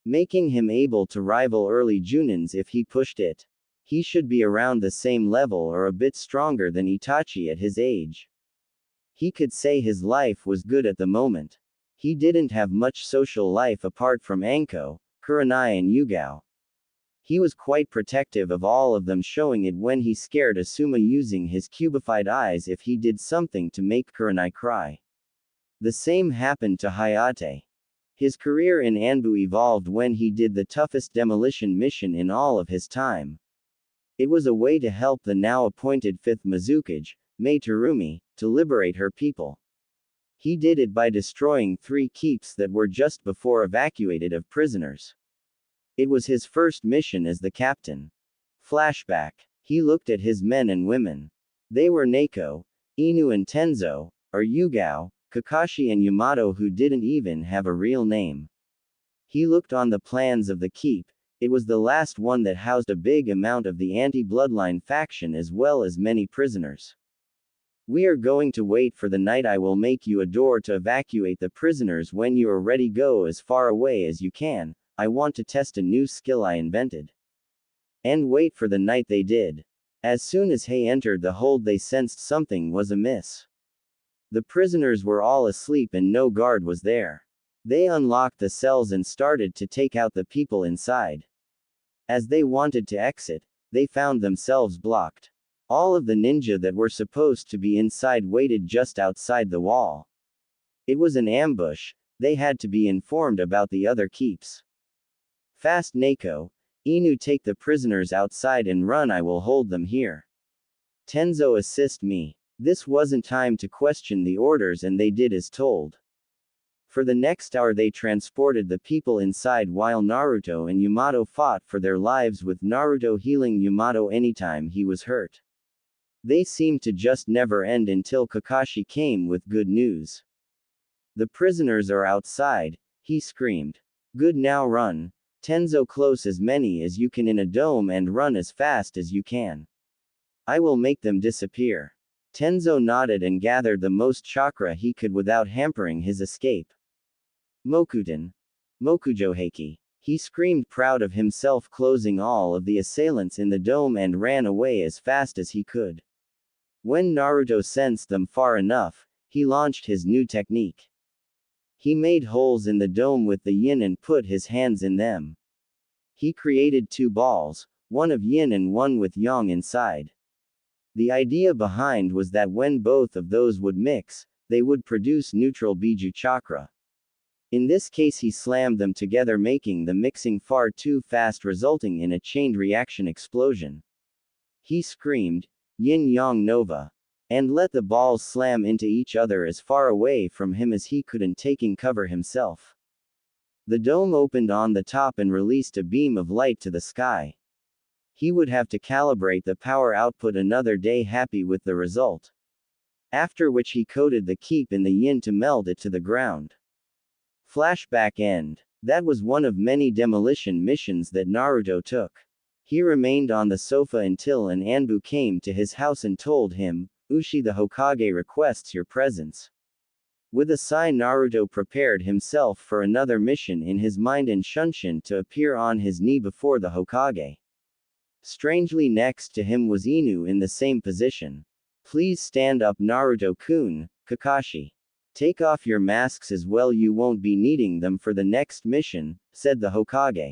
making him able to rival early Junins if he pushed it. He should be around the same level or a bit stronger than Itachi at his age. He could say his life was good at the moment. He didn't have much social life apart from Anko, Kurenai and Yugao. He was quite protective of all of them, showing it when he scared Asuma using his cubified eyes if he did something to make Kurenai cry. The same happened to Hayate. His career in ANBU evolved when he did the toughest demolition mission in all of his time. It was a way to help the now appointed 5th Mizukage, Mei Terumi, to liberate her people. He did it by destroying 3 keeps that were just before evacuated of prisoners. It was his first mission as the captain. Flashback. He looked at his men and women. They were Neko, Inu and Tenzo, or Yugao, Kakashi and Yamato, who didn't even have a real name. He looked on the plans of the keep. It was the last one that housed a big amount of the anti-bloodline faction as well as many prisoners. We are going to wait for the night. I will make you a door to evacuate the prisoners when you are ready. Go as far away as you can. I want to test a new skill I invented. And wait for the night. They did. As soon as Hei entered the hold, they sensed something was amiss. The prisoners were all asleep and no guard was there. They unlocked the cells and started to take out the people inside. As they wanted to exit, they found themselves blocked. All of the ninja that were supposed to be inside waited just outside the wall. It was an ambush. They had to be informed about the other keeps. Fast, Neko. Inu, take the prisoners outside and run. I will hold them here. Tenzo, assist me. This wasn't time to question the orders and they did as told. For the next hour they transported the people inside while Naruto and Yamato fought for their lives, with Naruto healing Yamato anytime he was hurt. They seemed to just never end until Kakashi came with good news. The prisoners are outside, he screamed. Good, now run. Tenzo, close as many as you can in a dome and run as fast as you can. I will make them disappear. Tenzo nodded and gathered the most chakra he could without hampering his escape. Mokuten. Mokujoheiki. He screamed, proud of himself, closing all of the assailants in the dome and ran away as fast as he could. When Naruto sensed them far enough, he launched his new technique. He made holes in the dome with the yin and put his hands in them. He created two balls, one of yin and one with yang inside. The idea behind was that when both of those would mix, they would produce neutral Biju chakra. In this case he slammed them together, making the mixing far too fast, resulting in a chained reaction explosion. He screamed, Yin-Yang Nova, and let the balls slam into each other as far away from him as he could and taking cover himself. The dome opened on the top and released a beam of light to the sky. He would have to calibrate the power output another day, happy with the result. After which he coated the keep in the yin to melt it to the ground. Flashback end. That was one of many demolition missions that Naruto took. He remained on the sofa until an ANBU came to his house and told him, Ushi the Hokage requests your presence. With a sigh, Naruto prepared himself for another mission in his mind and Shunshin to appear on his knee before the Hokage. Strangely, next to him was Inu in the same position. Please stand up, Naruto-kun. Kakashi. Take off your masks as well, you won't be needing them for the next mission, said the Hokage.